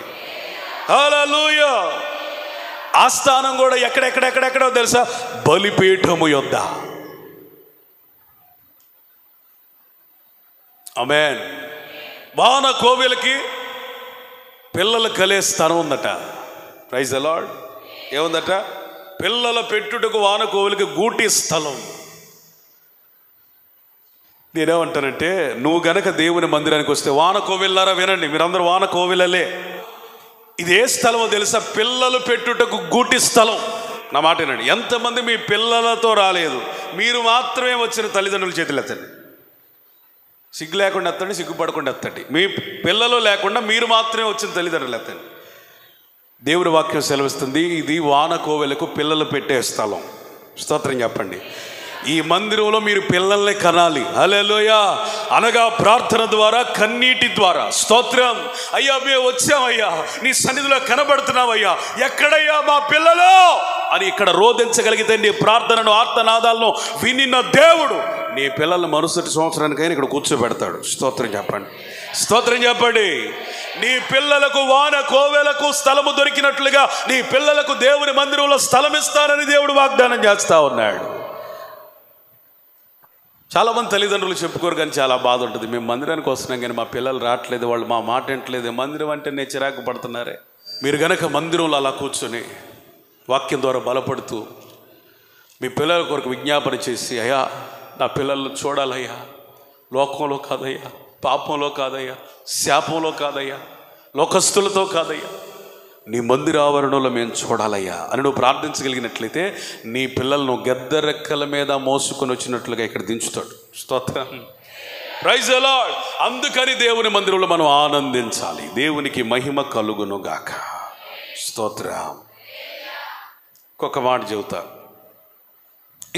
హల్లెలూయా. ఆ స్థానం కూడా ఎక్కడెక్కడెక్కడెక్కడో తెలుసా? బలిపీఠము యొద్ద. ఆమేన్. వాన కోవెలకి పిల్లలు కలే స్థానం ఉందట. Praise the lord. ఏముందట? పిల్లల పెట్టుటకు వాన కోవెలకి గూటి స్థలం. నేనేమంటానంటే, నువ్వు గనక దేవుని మందిరానికి వస్తే, వాన కోవెల్లారా వినండి, మీరందరూ వాన కోవెలలే. ఇది ఏ స్థలమో తెలుసా? పిల్లలు పెట్టుటకు గూటి స్థలం. నా మాట వినండి. ఎంతమంది మీ పిల్లలతో రాలేదు? మీరు మాత్రమే వచ్చిన తల్లిదండ్రుల చేతులు ఎత్తండి. సిగ్గు లేకుండా ఎత్తండి, సిగ్గుపడకుండా ఎత్తండి. మీ పిల్లలు లేకుండా మీరు మాత్రమే వచ్చిన తల్లిదండ్రులు ఎత్తండి. దేవుని వాక్యం సెలవిస్తుంది, ఇది వాన కోవెలకు పిల్లలు పెట్టే స్థలం. స్తోత్రం చెప్పండి. ఈ మందిరంలో మీరు పిల్లల్ని కనాలి. హల్లెలూయా. అనగా ప్రార్థన ద్వారా, కన్నీటి ద్వారా. స్తోత్రం. అయ్యా మేము వచ్చామయ్యా, నీ సన్నిధిలో కనబడుతున్నామయ్యా, ఎక్కడయ్యా మా పిల్లలు అని ఇక్కడ రోధించగలిగితే నీ ప్రార్థనను, ఆర్తనాదాలను వినిన దేవుడు నీ పిల్లల్ని మరుసటి సంవత్సరానికైనా ఇక్కడ కూర్చోబెడతాడు. స్తోత్రం చెప్పండి, స్తోత్రం చెప్పండి. నీ పిల్లలకు వాన కోవెలకు స్థలము దొరికినట్లుగా నీ పిల్లలకు దేవుని మందిరంలో స్థలం ఇస్తానని దేవుడు వాగ్దానం చేస్తా ఉన్నాడు. చాలామంది తల్లిదండ్రులు చెప్పుకోరు, కానీ చాలా బాధ ఉంటుంది. మేము మందిరానికి వస్తున్నాం కానీ మా పిల్లలు రావట్లేదు, వాళ్ళు మా మాట వింటలేదు, మందిరం అంటే నేను చిరాకు పడుతున్నారే. మీరు గనక మందిరంలో అలా కూర్చొని వాక్యం ద్వారా బలపడుతూ మీ పిల్లల కొరకు విజ్ఞాపన చేసి, అయ్యా నా పిల్లలను చూడాలయ్యా, లోకంలో కాదయ్యా, పాపంలో కాదయ్యా, శాపంలో కాదయ్యా, లోకస్తులతో కాదయ్యా, నీ మందిర ఆవరణలో మేము చూడాలయ్యా అని నువ్వు ప్రార్థించగలిగినట్లయితే నీ పిల్లలను గెద్దరెక్కల మీద మోసుకొని వచ్చినట్లుగా ఇక్కడ దించుతాడు. స్తోత్రం, ప్రైజ్ ది లార్డ్. అందుకని దేవుని మందిరంలో మనం ఆనందించాలి. దేవునికి మహిమ కలుగును గాక. స్తోత్రం. ఒక్క మాట చెబుతా,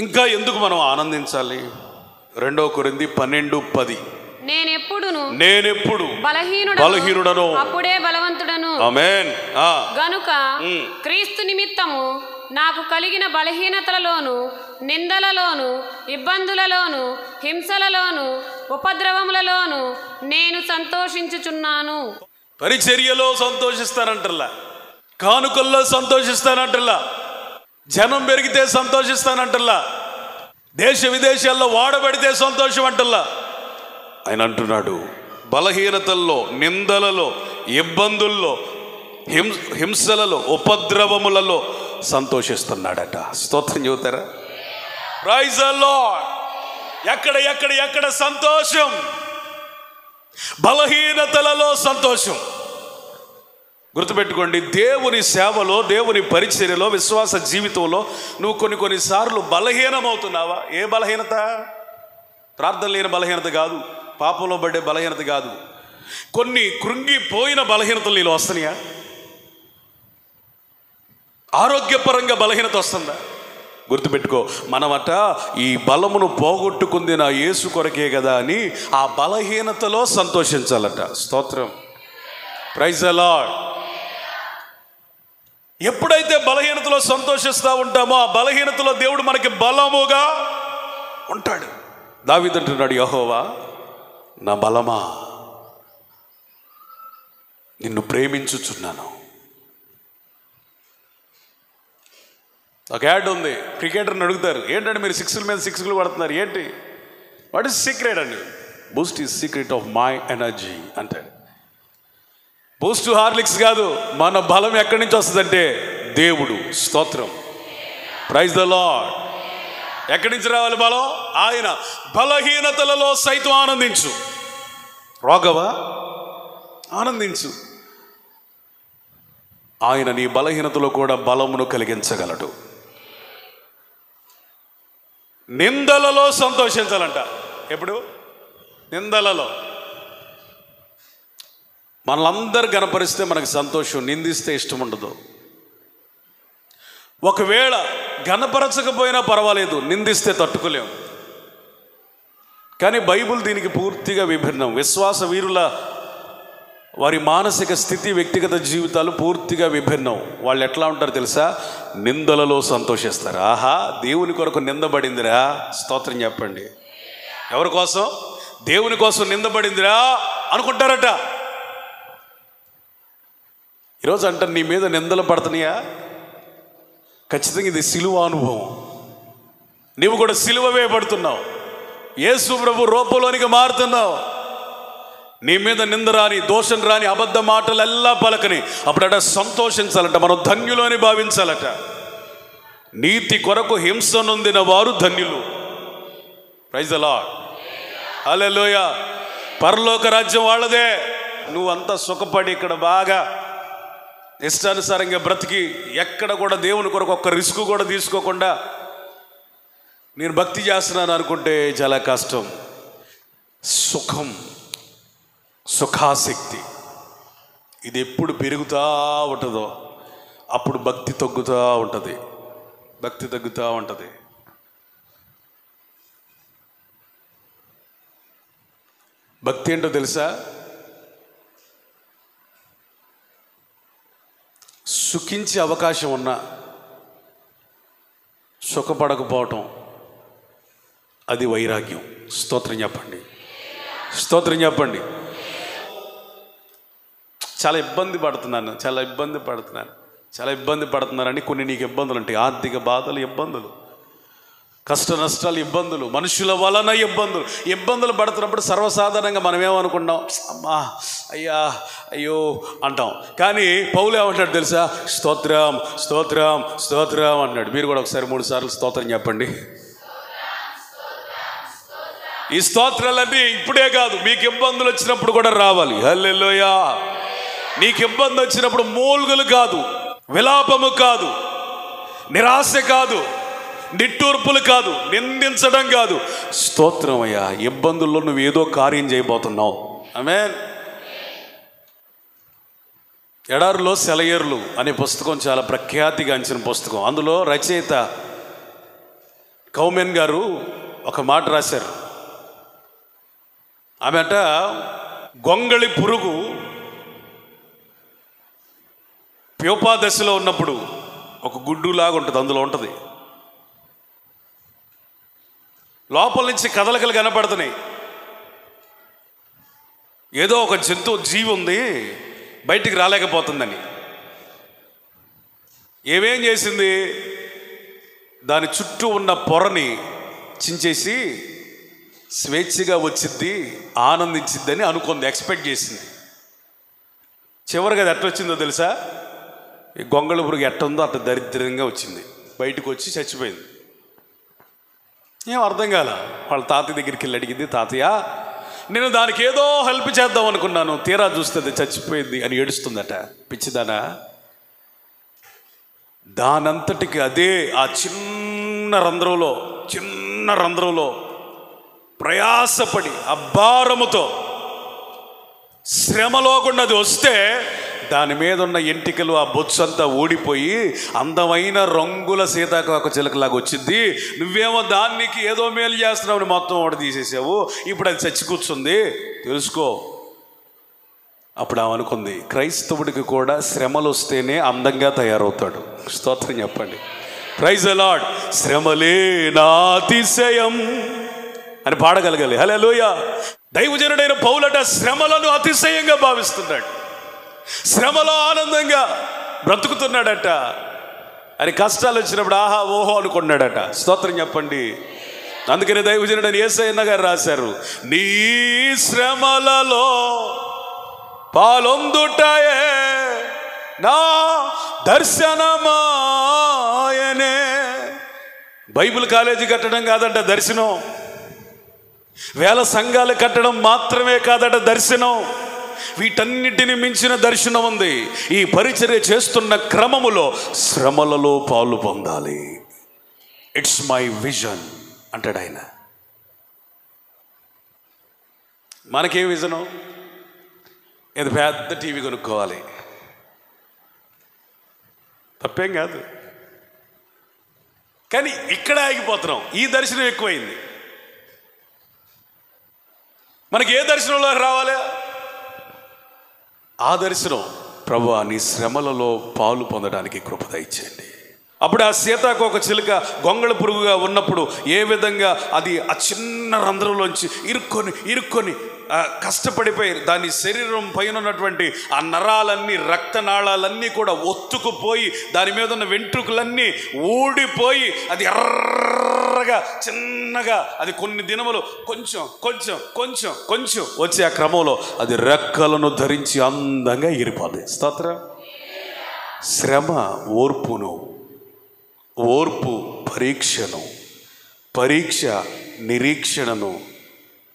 ఇంకా ఎందుకు మనం ఆనందించాలి? 2 కొరింథీ 12:10 నేనెప్పుడు బలహీనుడను అప్పుడే బలవంతుడను. ఆమేన్. గనుక క్రీస్తు నిమిత్తము నాకు కలిగిన బలహీనతలలోను, నిందలలోను, ఇబ్బందులలోను, హింసలలోను, ఉపద్రవములలోను నేను సంతోషించుచున్నాను. పరిచర్యలో సంతోషిస్తానంటల్లా, కానుకల్లో సంతోషిస్తానంటల్లా, జనం పెరిగితే సంతోషిస్తానంటల్లా, దేశ విదేశాల్లో వాడబడితే సంతోషం అంటల్లా. ఆయన అంటున్నాడు, బలహీనతల్లో, నిందలలో, ఇబ్బందుల్లో, హింసలలో, ఉపద్రవములలో సంతోషిస్తున్నాడట. స్తోత్రం చెబుతారా? Praise the Lord. ఎక్కడ సంతోషం? బలహీనతలలో సంతోషం. గుర్తుపెట్టుకోండి, దేవుని సేవలో, దేవుని పరిచర్యలో, విశ్వాస జీవితంలో నువ్వు కొన్నిసార్లు బలహీనమవుతున్నావా? ఏ బలహీనత? ప్రార్థన లేని బలహీనత కాదు, పాపంలో పడ్డే బలహీనత కాదు, కొన్ని కృంగిపోయిన బలహీనతలు నీలో వస్తున్నాయా? ఆరోగ్యపరంగా బలహీనత వస్తుందా? గుర్తుపెట్టుకో, మనమట ఈ బలమును పోగొట్టుకుంది నా యేసు కొరకే కదా అని ఆ బలహీనతలో సంతోషించాలట. స్తోత్రం, ప్రైజ్ ది లార్డ్. ఎప్పుడైతే బలహీనతలో సంతోషిస్తూ ఉంటామో ఆ బలహీనతలో దేవుడు మనకి బలముగా ఉంటాడు. దావీదు అంటున్నాడు, యెహోవా నా బలమా, నిన్ను ప్రేమించుచున్నాను. ఒక యాడ్ ఉంది, క్రికెటర్ని అడుగుతారు, ఏంటంటే మీరు సిక్స్ల మీద సిక్స్లు పడుతున్నారు ఏంటి? వాట్ ఈస్ సీక్రెట్ అండి? Boost is secret of my energy అంటాడు. బూస్ట్ హార్లిక్స్ కాదు, మన బలం ఎక్కడి నుంచి వస్తుందంటే దేవుడు. స్తోత్రం, ప్రైజ్ ది లార్డ్. ఎక్కడి నుంచి రావాలి బలం? ఆయన. బలహీనతలలో సైతం ఆనందించు. రోగవా? ఆనందించు. ఆయన నీ బలహీనతలో కూడా బలమును కలిగించగలడు. నిందలలో సంతోషించాలంట. ఎప్పుడు? నిందలలో. మనలందరూ గనపరిస్తే మనకు సంతోషం, నిందిస్తే ఇష్టం ఉండదు. ఒకవేళ గనపరచకపోయినా పర్వాలేదు, నిందిస్తే తట్టుకోలేము. కానీ బైబిల్ దీనికి పూర్తిగా విభిన్నం. విశ్వాస వీరుల వారి మానసిక స్థితి, వ్యక్తిగత జీవితాలు పూర్తిగా విభిన్నం. వాళ్ళు ఎట్లా ఉంటారు తెలుసా? నిందలలో సంతోషిస్తారు. ఆహా, దేవుని కొరకు నిందబడిందిరా, స్తోత్రం చెప్పండి. ఎవరి కోసం? దేవుని కోసం నిందబడిందిరా అనుకుంటారట. ఈరోజు అంటారు, నీ మీద నిందలు పడుతున్నాయా? ఖచ్చితంగా ఇది సిలువ అనుభవం. నీవు కూడా సిలువ వేయబడుతున్నావు, యేసు ప్రభు రూపంలోనికి మారుతున్నావు. నీ మీద నింద రాని, దోషం రాని, అబద్ధ మాటలు ఎల్లా పలకని అప్పుడట సంతోషించాలట. మనం ధన్యులని భావించాలట. నీతి కొరకు హింస నొందిన వారు ధన్యులు. ప్రైజ్ ది లార్డ్, హల్లెలూయా. పరలోక రాజ్యం వాళ్ళదే. నువ్వంతా సుఖపడి ఇక్కడ బాగా ఇష్టానుసారంగా బ్రతికి ఎక్కడ కూడా దేవుని కొరకు ఒక్క రిస్క్ కూడా తీసుకోకుండా నేను భక్తి చేస్తున్నాను అనుకుంటే చాలా కష్టం. సుఖం, సుఖాసక్తి ఇది ఎప్పుడు పెరుగుతూ ఉంటుందో అప్పుడు భక్తి తగ్గుతూ ఉంటుంది. భక్తి తగ్గుతూ ఉంటుంది. భక్తి ఏంటో తెలుసా? సుఖించే అవకాశం ఉన్నా సుఖపడకపోవటం, అది వైరాగ్యం. స్తోత్రం చెప్పండి, స్తోత్రం చెప్పండి. చాలా ఇబ్బంది పడుతున్నారని కొన్ని నీకు ఇబ్బందులు ఉంటాయి. ఆర్థిక బాధలు, ఇబ్బందులు, కష్ట నష్టాలు, ఇబ్బందులు, మనుషుల వలన ఇబ్బందులు పడుతున్నప్పుడు సర్వసాధారణంగా మనం ఏమనుకుంటాం? అమ్మా, అయ్యా, అయ్యో అంటాం. కానీ పౌలు ఏమంటాడు తెలుసా? స్తోత్రం, స్తోత్రం, స్తోత్రం అన్నాడు. మీరు కూడా ఒకసారి 3 సార్లు స్తోత్రం చెప్పండి. ఈ స్తోత్రాలన్నీ ఇప్పుడే కాదు, మీకు ఇబ్బందులు వచ్చినప్పుడు కూడా రావాలి. హల్లెలూయా. నీకు ఇబ్బంది వచ్చినప్పుడు మూల్గులు కాదు, విలాపము కాదు, నిరాశ కాదు, నిట్టూర్పులు కాదు, నిందించడం కాదు. స్తోత్రం అయ్యా, ఇబ్బందుల్లో నువ్వు ఏదో కార్యం చేయబోతున్నావు. ఆమేన్. ఎడారిలో సెలయేర్లు అనే పుస్తకం చాలా ప్రఖ్యాతిగాంచిన పుస్తకం. అందులో రచయిత కౌమెన్ గారు ఒక మాట రాశారు. ఆమెట గొంగళి పురుగు ప్యూపా దశలో ఉన్నప్పుడు ఒక గుడ్డులాగా ఉంటుంది, అందులో ఉంటుంది. లోపల నుంచి కదలికలు కనపడుతున్నాయి. ఏదో ఒక జీవి ఉంది, బయటికి రాలేకపోతుందని. ఏమేం చేసింది? దాని చుట్టూ ఉన్న పొరని చించేసి స్వేచ్ఛగా వచ్చిద్ది, ఆనందించిద్దని అనుకుంది, ఎక్స్పెక్ట్ చేసింది. చివరిగా అది ఎట్లా వచ్చిందో తెలుసా? ఈ గొంగళి పురుగు ఎట్టుందో అట్లా దరిద్రంగా వచ్చింది, బయటకు వచ్చి చచ్చిపోయింది. ఏం అర్థం కాల. వాళ్ళ తాతయ్య దగ్గరికి వెళ్ళి అడిగింది, తాతయ్య నేను దానికి ఏదో హెల్ప్ చేద్దాం అనుకున్నాను, తీరా చూస్తుంది చచ్చిపోయింది అని ఏడుస్తుందట. పిచ్చిదానా, దానంతటికి అదే ఆ చిన్న రంధ్రంలో ప్రయాసపడి అబ్బారముతో శ్రమలోకుండా అది వస్తే దాని మీద ఉన్న ఎంటికలు, ఆ బొచ్చు అంతా ఊడిపోయి అందమైన రంగుల సీతాకోక చిలకలాగా వచ్చింది. నువ్వేమో దానికి ఏదో మేలు చేస్తున్నావు, మొత్తం ఒకటి తీసేసావు, ఇప్పుడు అది చచ్చి కూర్చుంది, తెలుసుకో. అప్పుడు ఆమె అనుకుంది, క్రైస్తవుడికి కూడా శ్రమలు వస్తేనే అందంగా తయారవుతాడు. స్తోత్రం చెప్పండి, ప్రైజ్ ది లార్డ్. శ్రమలే నా అతిశయం అని పాడగలగాలి. హల్లెలూయా. దైవజనుడైన పౌలట శ్రమలను అతిశయంగా భావిస్తున్నాడు, శ్రమలో ఆనందంగా బ్రతుకుతున్నాడట. అని కష్టాలు వచ్చినప్పుడు ఆహా ఓహో అనుకున్నాడట. స్తోత్రం చెప్పండి. అందుకని దైవజనుడైన యేసయ్య గారు రాశారు, నీ శ్రమలలో పాలొందుటయే నా దర్శనమాయనే. బైబిల్ కాలేజీ కట్టడం కాదంట దర్శనం, వేల సంఘాలు కట్టడం మాత్రమే కాదట దర్శనం. వీటన్నిటిని మించిన దర్శనం ఉంది. ఈ పరిచర్య చేస్తున్న క్రమములో శ్రమలలో పాలు పొందాలి. ఇట్స్ మై విజన్ అంటాడు ఆయన. మనకేం విజను? ఇది పెద్ద టీవీ కొనుక్కోవాలి, తప్పేం కాదు. కానీ ఇక్కడ ఆగిపోతున్నాం. ఈ దర్శనం ఎక్కువైంది. మనకి ఏ దర్శనంలో రావాలి? ఆ దర్శనం, ప్రభువా నీ శ్రమలలో పాలు పొందడానికి కృప దయచేయండి. అప్పుడు ఆ సీతాకోక చిలుక గొంగళి పురుగుగా ఉన్నప్పుడు ఏ విధంగా అది ఆ చిన్న రంధ్రంలోంచి ఇరుక్కొని కష్టపడిపోయి దాని శరీరం పైన ఉన్నటువంటి ఆ నరాలన్నీ, రక్తనాళాలన్నీ కూడా ఒత్తుకుపోయి దాని మీద ఉన్న వెంట్రుకలన్నీ ఊడిపోయి అది ఎర్రగా చిన్నగా అది కొన్ని దినములు కొంచెం వచ్చే ఆ క్రమంలో అది రెక్కలను ధరించి అందంగా ఎగిరిపోదు. స్తోత్రం. శ్రమ ఓర్పు పరీక్ష నిరీక్షణను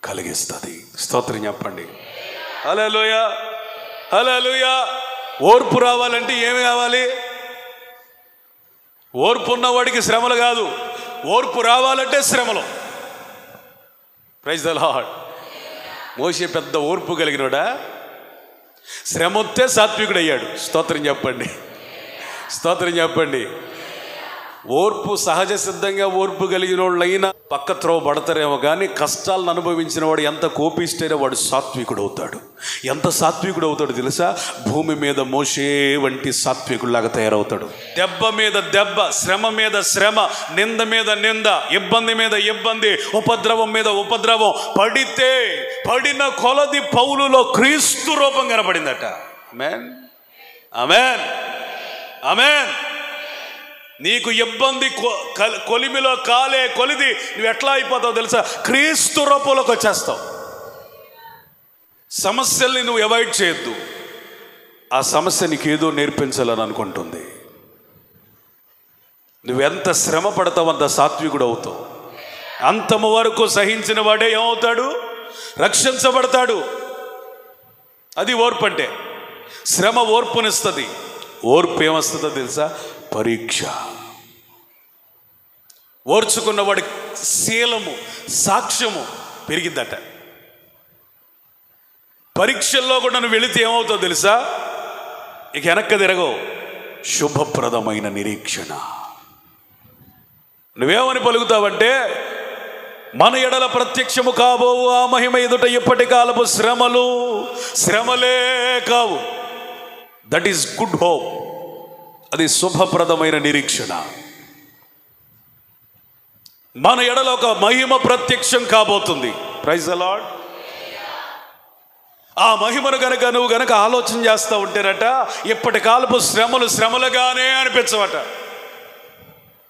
కలిగిస్తుంది. స్తోత్రం చెప్పండి. హల్లెలూయా, హల్లెలూయా. ఓర్పు రావాలంటే ఏమి కావాలి? ఓర్పు ఉన్నవాడికి శ్రమలు కాదు, ఓర్పు రావాలంటే శ్రమలు. Praise the lord. మోషే పెద్ద ఓర్పు కలిగినోడా? శ్రమ వస్తే సాత్వికుడు అయ్యాడు. స్తోత్రం చెప్పండి, స్తోత్రం చెప్పండి. ఓర్పు సహజ సిద్ధంగా ఓర్పు కలిగిన వాళ్ళైనా పక్క త్రోవ పడతారేమో కానీ కష్టాలను అనుభవించిన వాడు ఎంత కోపిస్తేనే వాడు సాత్వికుడు అవుతాడు. ఎంత సాత్వికుడు అవుతాడు తెలుసా? భూమి మీద మోషే వంటి సాత్వికుడిలాగా తయారవుతాడు. దెబ్బ మీద దెబ్బ, శ్రమ మీద శ్రమ, నింద మీద నింద, ఇబ్బంది మీద ఇబ్బంది, ఉపద్రవం మీద ఉపద్రవం పడితే పడిన కొలది పౌలులో క్రీస్తు రూపం కనపడిందట. ఆమేన్, ఆమేన్, ఆమేన్. నీకు ఇబ్బంది కొలిమిలో కాలే కొలిది నువ్వు ఎట్లా అయిపోతావు తెలుసా? క్రీస్తు రూపంలోకి వచ్చేస్తావు. సమస్యల్ని నువ్వు అవాయిడ్ చేయొద్దు. ఆ సమస్య నీకు ఏదో నేర్పించాలని అనుకుంటుంది. నువ్వెంత శ్రమ పడతావు అంత సాత్వికుడు అవుతావు. అంతము వరకు సహించిన వాడే ఏమవుతాడు? రక్షించబడతాడు. అది ఓర్పు అంటే. శ్రమ ఓర్పునిస్తుంది. ఓర్పు ఏమొస్తుందో తెలుసా? పరీక్ష. ఓర్చుకున్నవాడి శీలము, సాక్ష్యము పెరిగిద్దట. పరీక్షల్లో కూడా నువ్వు వెళితే ఏమవుతావు తెలుసా? ఇక వెనక్కి తిరగవు. శుభప్రదమైన నిరీక్షణ. నువ్వేమని పలుకుతావంటే, మన ఎడల ప్రత్యక్షము కాబోవు ఆ మహిమ ఎదుట ఇప్పటి కాలపు శ్రమలు శ్రమలే కావు. That is good hope. అది శుభప్రదమైన నిరీక్షణ. మన ఎడల ఒక మహిమ ప్రత్యక్షం కాబోతుంది. Praise the Lord. ఆ మహిమను నువ్వు గనక ఆలోచన చేస్తూ ఉంటేనట ఇప్పటి కాలపు శ్రమలు శ్రమలుగానే అనిపించవట.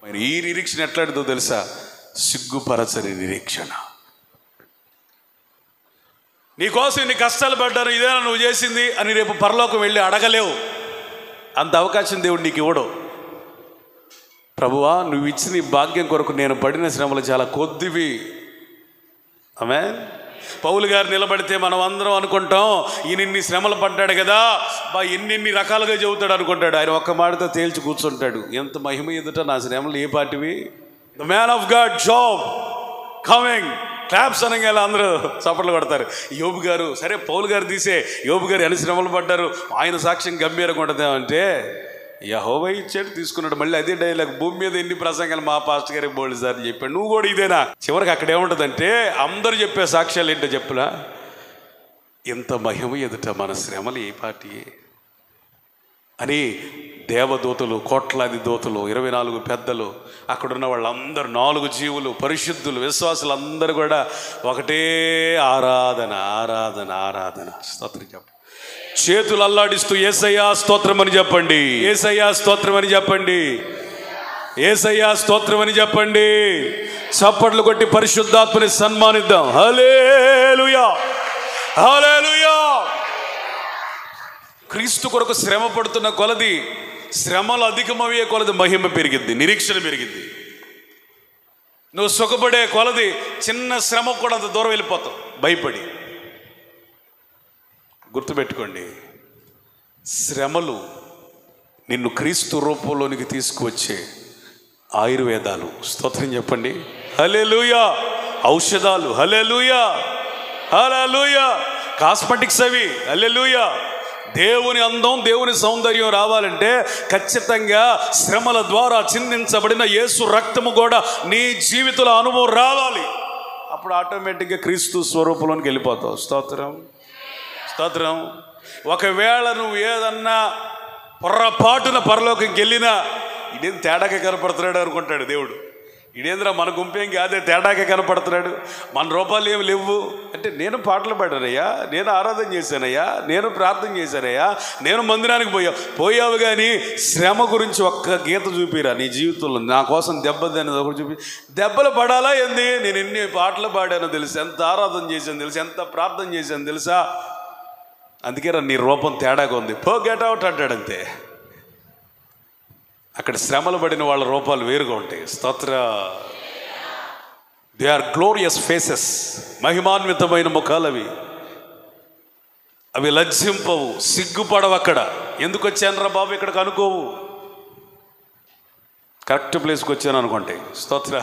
మరి ఈ నిరీక్షణ ఎట్లాంటిదో తెలుసా? సిగ్గుపరచని నిరీక్షణ. నీకోసం ఇన్ని కష్టాలు పడ్డాను, ఇదేనా నువ్వు చేసింది అని రేపు పరలోకం వెళ్ళి అడగలేవు. అంత అవకాశం దేవుడు నీకు ఇవ్వడు. ప్రభువా, నువ్వు ఇచ్చిన ఈ భాగ్యం కొరకు నేను పడిన శ్రమలు చాలా కొద్దివి. ఆమేన్. పౌలు గారు నిలబడితే మనం అందరం అనుకుంటాం, ఈయన్ని శ్రమలు పడ్డాడు కదా, ఎన్ని రకాలుగా చెబుతాడు అనుకుంటాడు. ఆయన ఒక్క మాటతో తేల్చి కూర్చుంటాడు. ఎంత మహిమ ఎదుట నా శ్రమలు ఏ పాటివి. The man of God job coming. Claps అనగా అందరూ చప్పట్లు కొడతారు. యోబు గారు, సరే పౌలు గారు తీసే, యోబు గారు ఎన్ని శ్రమలు పడ్డారు, ఆయన సాక్ష్యం గంభీరంగా ఉంటుంది అంటే యెహోవా ఇచ్చాడు, తీసుకున్నాడు. మళ్ళీ అదే డైలాగ్, భూమి మీద ఎన్ని ప్రసంగాలు మా పాస్టర్ గారికి బోల్డ్ సార్ చెప్పాడు, నువ్వు కూడా ఇదేనా? చివరికి అక్కడ ఏముంటుందంటే అందరూ చెప్పే సాక్ష్యాలు ఏంటో చెప్పులా, ఇంత మహిమ ఎదుట మన శ్రమలు ఏ పాటి అని దేవదూతలు, కోట్లాది దూతలు, 24 పెద్దలు, అక్కడున్న వాళ్ళందరూ, 4 జీవులు, పరిశుద్ధులు, విశ్వాసులు అందరూ కూడా ఒకటే ఆరాధన, ఆరాధన, ఆరాధన. స్తోత్రం చెప్పండి. చేతులు అల్లాడిస్తూ యేసయ్యా స్తోత్రం అని చెప్పండి. యేసయ్యా స్తోత్రం అని చెప్పండి. యేసయ్యా స్తోత్రం అని చెప్పండి. చప్పట్లు కొట్టి పరిశుద్ధాత్మని సన్మానిద్దాం. హల్లెలూయా, హల్లెలూయా. క్రీస్తు కొరకు శ్రమ పడుతున్న కొలది, శ్రమలు అధికమయ్యే కొలది మహిమ పెరిగింది, నిరీక్షణ పెరిగింది. నువ్వు సుఖపడే కొలది చిన్న శ్రమ కూడా అంత దూరం వెళ్ళిపోతావు భయపడి. గుర్తుపెట్టుకోండి, శ్రమలు నిన్ను క్రీస్తు రూపంలోనికి తీసుకువచ్చే ఆయుర్వేదాలు. స్తోత్రం చెప్పండి. హల్లెలూయా. ఔషధాలు. హల్లెలూయా, హల్లెలూయా. కాస్మెటిక్స్ అవి. హల్లెలూయా. దేవుని అందం, దేవుని సౌందర్యం రావాలంటే ఖచ్చితంగా శ్రమల ద్వారా చిందించబడిన యేసు రక్తము కూడా నీ జీవితంలో అనుభవం రావాలి. అప్పుడు ఆటోమేటిక్గా క్రీస్తు స్వరూపంలోనికి వెళ్ళిపోతావు. స్తోత్రం, స్తోత్రం. ఒకవేళ నువ్వు ఏదన్నా పొర్రపాటున పరలోకంకి వెళ్ళినా ఇదేం తేడాగా కనపడుతున్నాడు అనుకుంటాడు దేవుడు. ఇదేంద్రా మన గుంపేం కాదే, తేడాగా కనపడుతున్నాడు, మన రూపాలు ఏమి లేవు అంటే, నేను పాటలు పాడానయ్యా, నేను ఆరాధన చేశానయ్యా, నేను ప్రార్థన చేశానయ్యా, నేను మందిరానికి పోయావు కానీ శ్రమ గురించి ఒక్క గీత చూపిరా నీ జీవితంలో. నా కోసం దెబ్బది ఒకటి చూపి. దెబ్బలు పడాలా ఏంది? నేను ఎన్ని పాటలు పాడానో తెలుసు, ఎంత ఆరాధన చేశాను తెలుసు, ఎంత ప్రార్థన చేశాను తెలుసా. అందుకే నీ రూపం తేడాగా ఉంది, పో గెట్ అవుట్ అంటాడు అంతే. అక్కడ శ్రమలు పడిన వాళ్ళ రూపాలు వేరుగా ఉంటాయి. స్తోత్ర. They are glorious faces. మహిమాన్వితమైన ముఖాలు అవి. అవి లజ్జింపవు, సిగ్గుపడవు. అక్కడ ఎందుకు వచ్చాను రా బాబు ఇక్కడికి అనుకోవు. కరెక్ట్ ప్లేస్కి వచ్చాను అనుకోండి. స్తోత్ర.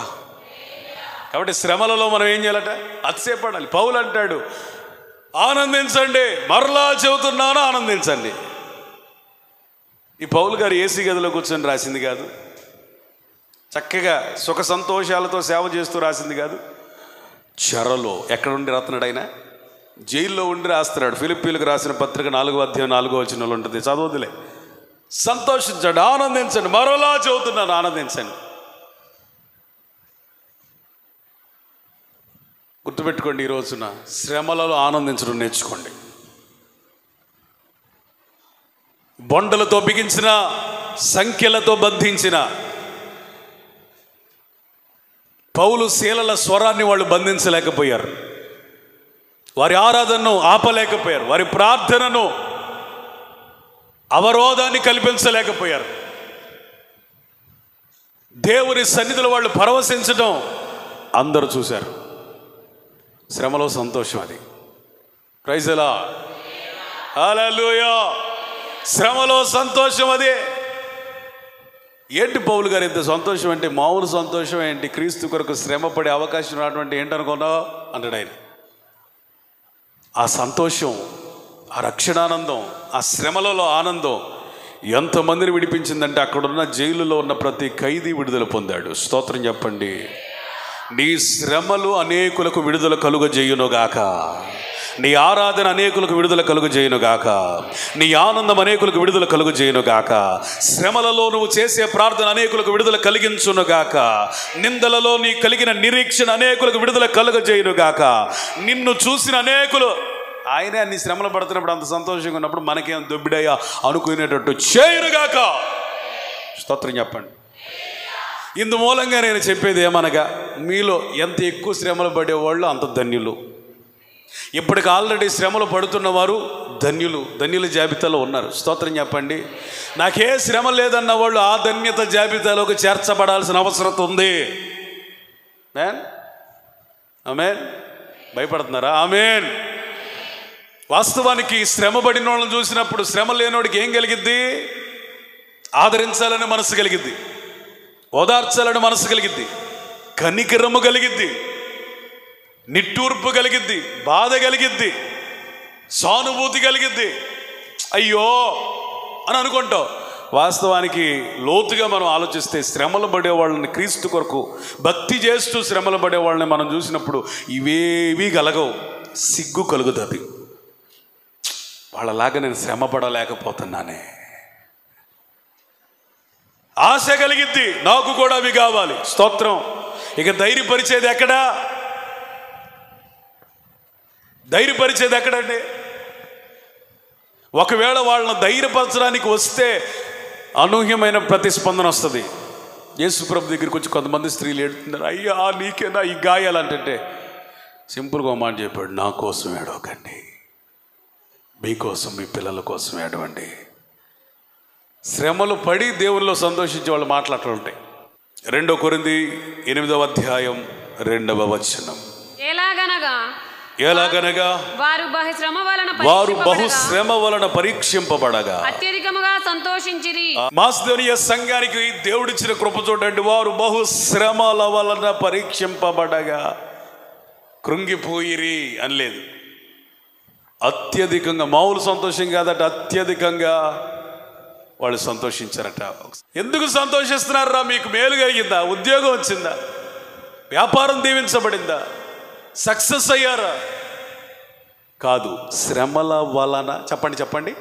కాబట్టి శ్రమలలో మనం ఏం చేయాలట? అతిశయపడాలి. పౌలు అంటాడు, ఆనందించండి, మరలా చెబుతున్నాను ఆనందించండి. ఈ పౌలు గారు ఏసీ గదిలో కూర్చొని రాసింది కాదు. చక్కగా సుఖ సంతోషాలతో సేవ చేస్తూ రాసింది కాదు. చెరలో ఎక్కడ ఉండి రాస్తున్నాడు ఆయన? జైల్లో ఉండి రాస్తున్నాడు. ఫిలిప్పీలకు రాసిన పత్రిక 4వ అధ్యాయం 4వ వచనంలో ఉంటుంది, చదవదులే. సంతోషించండి, ఆనందించండి, మరోలా చదువుతున్నాను, ఆనందించండి. గుర్తుపెట్టుకోండి, ఈ రోజున శ్రమలలో ఆనందించడం నేర్చుకోండి. బొండలతో బిగించిన, సంఖ్యలతో బంధించిన పౌలు శీలల స్వరాన్ని వాళ్ళు బంధించలేకపోయారు. వారి ఆరాధనను ఆపలేకపోయారు. వారి ప్రార్థనను, అవరోధాన్ని కల్పించలేకపోయారు. దేవుని సన్నిధిలో వాళ్ళు పరవశించడం అందరూ చూశారు. శ్రమలో సంతోషం అది. ప్రైజ్ ది లార్డ్, హల్లెలూయా. శ్రమలో సంతోషం అదే. ఏంటి పౌలు గారు ఇంత సంతోషం అంటే? మామూలు సంతోషం ఏంటి? క్రీస్తు కొరకు శ్రమ పడే అవకాశం రావడం ఏంటనుకున్నావు అంటాడు ఆయన. ఆ సంతోషం, ఆ రక్షణానందం, ఆ శ్రమలలో ఆనందం ఎంతమందిని విడిపించిందంటే అక్కడున్న జైలులో ఉన్న ప్రతి ఖైదీ విడుదల పొందాడు. స్తోత్రం చెప్పండి. నీ శ్రమలు అనేకులకు విడుదల కలుగజేయునుగాక. నీ ఆరాధన అనేకులకు విడుదల కలుగజేయునుగాక. నీ ఆనందం అనేకులకు విడుదల కలుగజేయునుగాక. శ్రమలలో నువ్వు చేసే ప్రార్థన అనేకులకు విడుదల కలిగించునుగాక. నిందలలో నీ కలిగిన నిరీక్షణ అనేకులకు విడుదల కలుగజేయునుగాక. నిన్ను చూసిన అనేకులు, ఆయనే అన్ని శ్రమలు పడుతున్నప్పుడు అంత సంతోషంగా ఉన్నప్పుడు మనకేం దొబ్బిడయ్యా అనుకునేటట్టు చేయునుగాక. స్తోత్రం చెప్పండి. ఇందు మూలంగా నేను చెప్పేది ఏమనగా, మీలో ఎంత ఎక్కువ శ్రమలు పడేవాళ్ళు అంత ధన్యులు. ఇప్పటికి ఆల్రెడీ శ్రమలు పడుతున్న వారు ధన్యులు, ధన్యుల జాబితాలో ఉన్నారు. స్తోత్రం చెప్పండి. నాకే శ్రమ లేదన్న వాళ్ళు ఆ ధన్యత జాబితాలోకి చేర్చబడాల్సిన అవసరం ఉంది. ఆమేన్. భయపడుతున్నారా? ఆమేన్. వాస్తవానికి శ్రమ పడిన వాళ్ళని చూసినప్పుడు శ్రమ లేనోడికి ఏం కలిగిద్ది? ఆదరించాలనే మనసు కలిగిద్ది, ఓదార్చాలని మనసు కలిగిద్ది, కనికరము కలిగిద్ది, నిట్టూర్పు కలిగిద్ది, బాధ కలిగిద్ది, సానుభూతి కలిగిద్ది. అయ్యో అని అనుకుంటావు. వాస్తవానికి లోతుగా మనం ఆలోచిస్తే శ్రమలు పడే వాళ్ళని, క్రీస్తు కొరకు భక్తి చేస్తూ శ్రమలు పడే వాళ్ళని మనం చూసినప్పుడు ఇవేవి కలగవు. సిగ్గు కలుగుతుంది. వాళ్ళలాగా నేను శ్రమ పడలేకపోతున్నానే. ఆశ కలిగిద్ది, నాకు కూడా అవి కావాలి. స్తోత్రం. ఇక ధైర్యపరిచేది ఎక్కడా? ధైర్యపరిచేది ఎక్కడండి? ఒకవేళ వాళ్ళని ధైర్యపరచడానికి వస్తే అనూహ్యమైన ప్రతిస్పందన వస్తుంది. యేసుప్రభు దగ్గరికి వచ్చి కొంతమంది స్త్రీలు ఏడుతున్నారు, అయ్యా నీకేనా ఈ గాయాలు అంటే సింపుల్గా మాట చెప్పాడు, నా కోసం ఏడవకండి, మీకోసం, మీ పిల్లల కోసం ఏడవండి. శ్రమలు పడి దేవుల్లో సంతోషించే వాళ్ళు మాట్లాడుతుంటాయి. 2 కొరింథీ 8వ అధ్యాయం 2వ వచనం. ఎలాగనగా వారు బహుశ్రమ వలన పరీక్షింపబడగా అత్యధికముగా సంతోషించిరి. మాసిదోనియ సంఘానికి దేవుడిచ్చిన కృప చూడండి. వారు బహుశ్రమల వలన పరీక్షింపబడగా కృంగిపోయిరి అనలేదు. అత్యధికంగా, మామూలు సంతోషం కాదట, అత్యధికంగా వాళ్ళు సంతోషించారట. ఎందుకు సంతోషిస్తున్నారా? మీకు మేలు కలిగిందా? ఉద్యోగం వచ్చిందా? వ్యాపారం దీవించబడిందా? సక్సెస్ అయ్యారా? కాదు, శ్రమల వలన చెప్పండి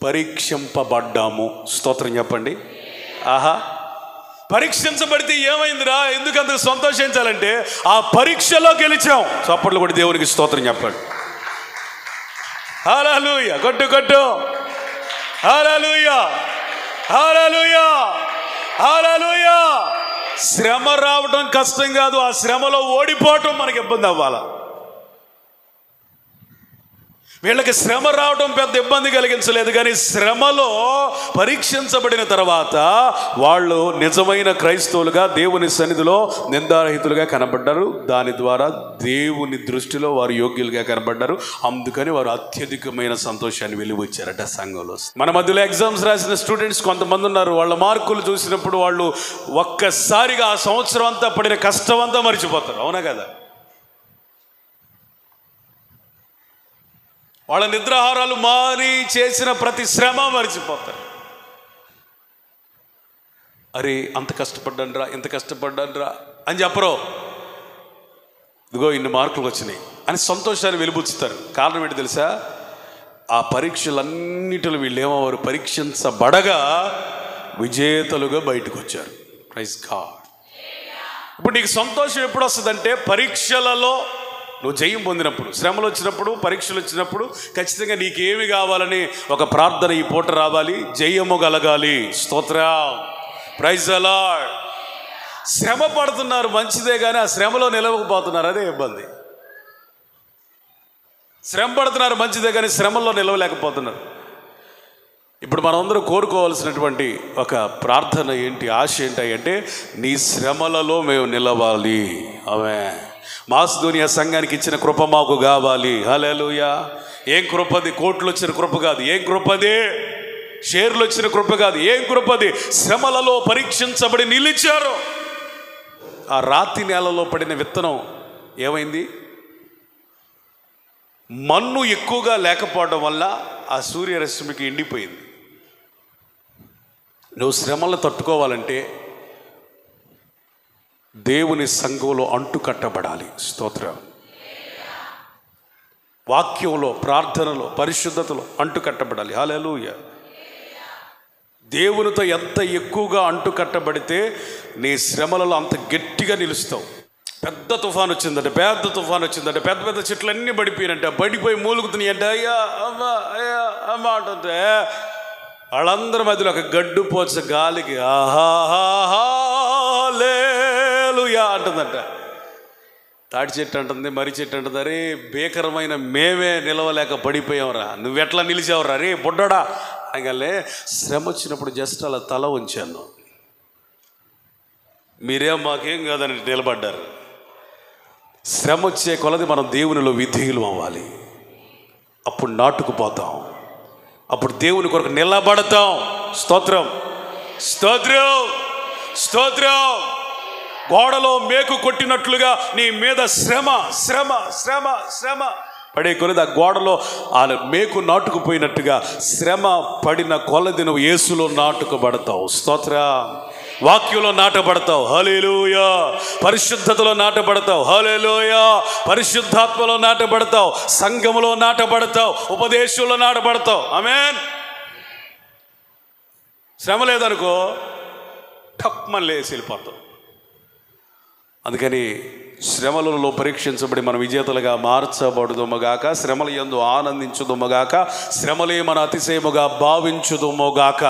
పరీక్షింపబడ్డాము. స్తోత్రం చెప్పండి. ఆహా, పరీక్షించబడితే ఏమైందిరా? ఎందుకంత సంతోషించాలంటే ఆ పరీక్షలో గెలిచాం. చప్పట్లు కూడా దేవునికి స్తోత్రం చెప్పండి. హల్లెలూయా. కొట్టు. హల్లెలూయా, హల్లెలూయా, హల్లెలూయా. శ్రమ రావడం కష్టం కాదు, ఆ శ్రమలో ఓడిపోవటం మనకి ఇబ్బంది అవ్వాలా. వీళ్ళకి శ్రమ రావడం పెద్ద ఇబ్బంది కలిగించలేదు, కానీ శ్రమలో పరీక్షించబడిన తర్వాత వాళ్ళు నిజమైన క్రైస్తవులుగా దేవుని సన్నిధిలో నిందారహితులుగా కనబడ్డారు. దాని ద్వారా దేవుని దృష్టిలో వారు యోగ్యులుగా కనబడ్డారు. అందుకని వారు అత్యధికమైన సంతోషాన్ని వెలువచ్చారట సంఘంలో. మన మధ్యలో ఎగ్జామ్స్ రాసిన స్టూడెంట్స్ కొంతమంది ఉన్నారు. వాళ్ళ మార్కులు చూసినప్పుడు వాళ్ళు ఒక్కసారిగా ఆ సంవత్సరం అంతా పడిన కష్టం అంతా మర్చిపోతారు. అవునా కదా? వాళ్ళ నిద్రాహారాలు మారి చేసిన ప్రతి శ్రమ మర్చిపోతారు. అరే అంత కష్టపడ్డాన్రా ఇంత కష్టపడ్డాన్రా అని చెప్పరు. ఇదిగో ఇన్ని మార్కులు వచ్చినాయి అని సంతోషాన్ని వెలిబుచ్చుతారు. కారణం ఏంటి తెలుసా? ఆ పరీక్షలన్నిటిలో వీళ్ళు ఏమవారు? పరీక్షించబడగా విజేతలుగా బయటకు వచ్చారు. Praise God. ఇప్పుడు నీకు సంతోషం ఎప్పుడు వస్తుందంటే పరీక్షలలో నువ్వు జయం పొందినప్పుడు, శ్రమలు వచ్చినప్పుడు, పరీక్షలు వచ్చినప్పుడు ఖచ్చితంగా నీకేమి కావాలని ఒక ప్రార్థన ఈ పూట రావాలి. జయము కలగాలి. స్తోత్రం. Praise the Lord. శ్రమ పడుతున్నారు మంచిదే, కానీ ఆ శ్రమలో నిలవకపోతున్నారు, అదే ఇబ్బంది. శ్రమ పడుతున్నారు మంచిదే, కానీ శ్రమల్లో నిలవలేకపోతున్నారు. ఇప్పుడు మనందరూ కోరుకోవాల్సినటువంటి ఒక ప్రార్థన ఏంటి, ఆశ ఏంటి అంటే నీ శ్రమలలో మేము నిలవాలి. ఆమేన్. మాసిదోనియా సంఘానికి ఇచ్చిన కృప మాకు కావాలి. హల్లెలూయా. ఏం కృపది? కోట్లు వచ్చిన కృప కాదు. ఏం కృపది? షేర్లు వచ్చిన కృప కాదు. ఏం కృపది? శ్రమలలో పరీక్షించబడి నిలిచారు. ఆ రాతి నేలలో పడిన విత్తనం ఏమైంది? మన్ను ఎక్కువగా లేకపోవడం వల్ల ఆ సూర్యరశ్మికి ఎండిపోయింది. నువ్వు శ్రమలను తట్టుకోవాలంటే దేవుని సంఘంలో అంటు కట్టబడాలి. స్తోత్రం. వాక్యంలో, ప్రార్థనలో, పరిశుద్ధతలో అంటు కట్టబడాలి. హల్లెలూయా. దేవునితో ఎంత ఎక్కువగా అంటు కట్టబడితే నీ శ్రమలలో అంత గట్టిగా నిలుస్తావు. పెద్ద తుఫాన్ వచ్చిందంటే, పెద్ద పెద్ద చెట్లన్నీ పడిపోయినంటే, పడిపోయి మూలుగుతున్నాయి అంటే అయ్యా అమ్మ అంటుంటే వాళ్ళందరి మధ్యలో ఒక గడ్డు పోచ గాలికి హల్లెలూయా అంటుందంట. తాటి చెట్టు అంటుంది, మర్రి చెట్టు అంటుంది, అరే భీకరమైన మేమే నిలవలేక పడిపోయావురా, నువ్వెట్లా నిలిచావురా రే బుడ్డోడా అనగానే శ్రమ వచ్చినప్పుడు జస్ట్ అలా తల ఉంచాను. మీరేం మాకేం కాదని నిలబడ్డారు. శ్రమ వచ్చే కొలది మనం దేవునిలో విధేయులు అవ్వాలి. అప్పుడు నాటుకుపోతాం, అప్పుడు దేవుని కొరకు నిలబడతాం. స్తోత్రం, స్తోత్రం, స్తోత్రం. గోడలో మేకు కొట్టినట్లుగా నీ మీద శ్రమ శ్రమ శ్రమ శ్రమ పడే కొలది ఆ గోడలో ఆ మేకు నాటుకుపోయినట్టుగా శ్రమ పడిన కొలది నువ్వు యేసులో నాటుకుబడతావు. స్తోత్రం. వాక్యంలో నాటబడతావు. హల్లెలూయా. పరిశుద్ధతలో నాటబడతావు. హల్లెలూయా. పరిశుద్ధాత్మలో నాటబడతావు. సంఘములో నాటబడతావు. ఉపదేశంలో నాటబడతావు. ఆమేన్. శ్రమ లేదనుకో టప్మని లేసి వెళ్ళిపోతావు. అందుకని శ్రమలలో పరీక్షించబడి మన విజేతలుగా మార్చబడుదుమగాక, శ్రమల యందు ఆనందించుదుమగాక, శ్రమలే మన అతిశయముగా భావించుదుమగాక.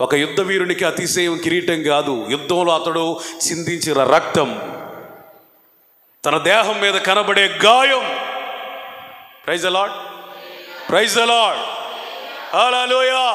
ఒక యుద్ధ వీరునికి అతిశయం కిరీటం కాదు, యుద్ధంలో అతడు చిందించిన రక్తం, తన దేహం మీద కనబడే గాయం. Praise the lord. Praise the lord. Hallelujah.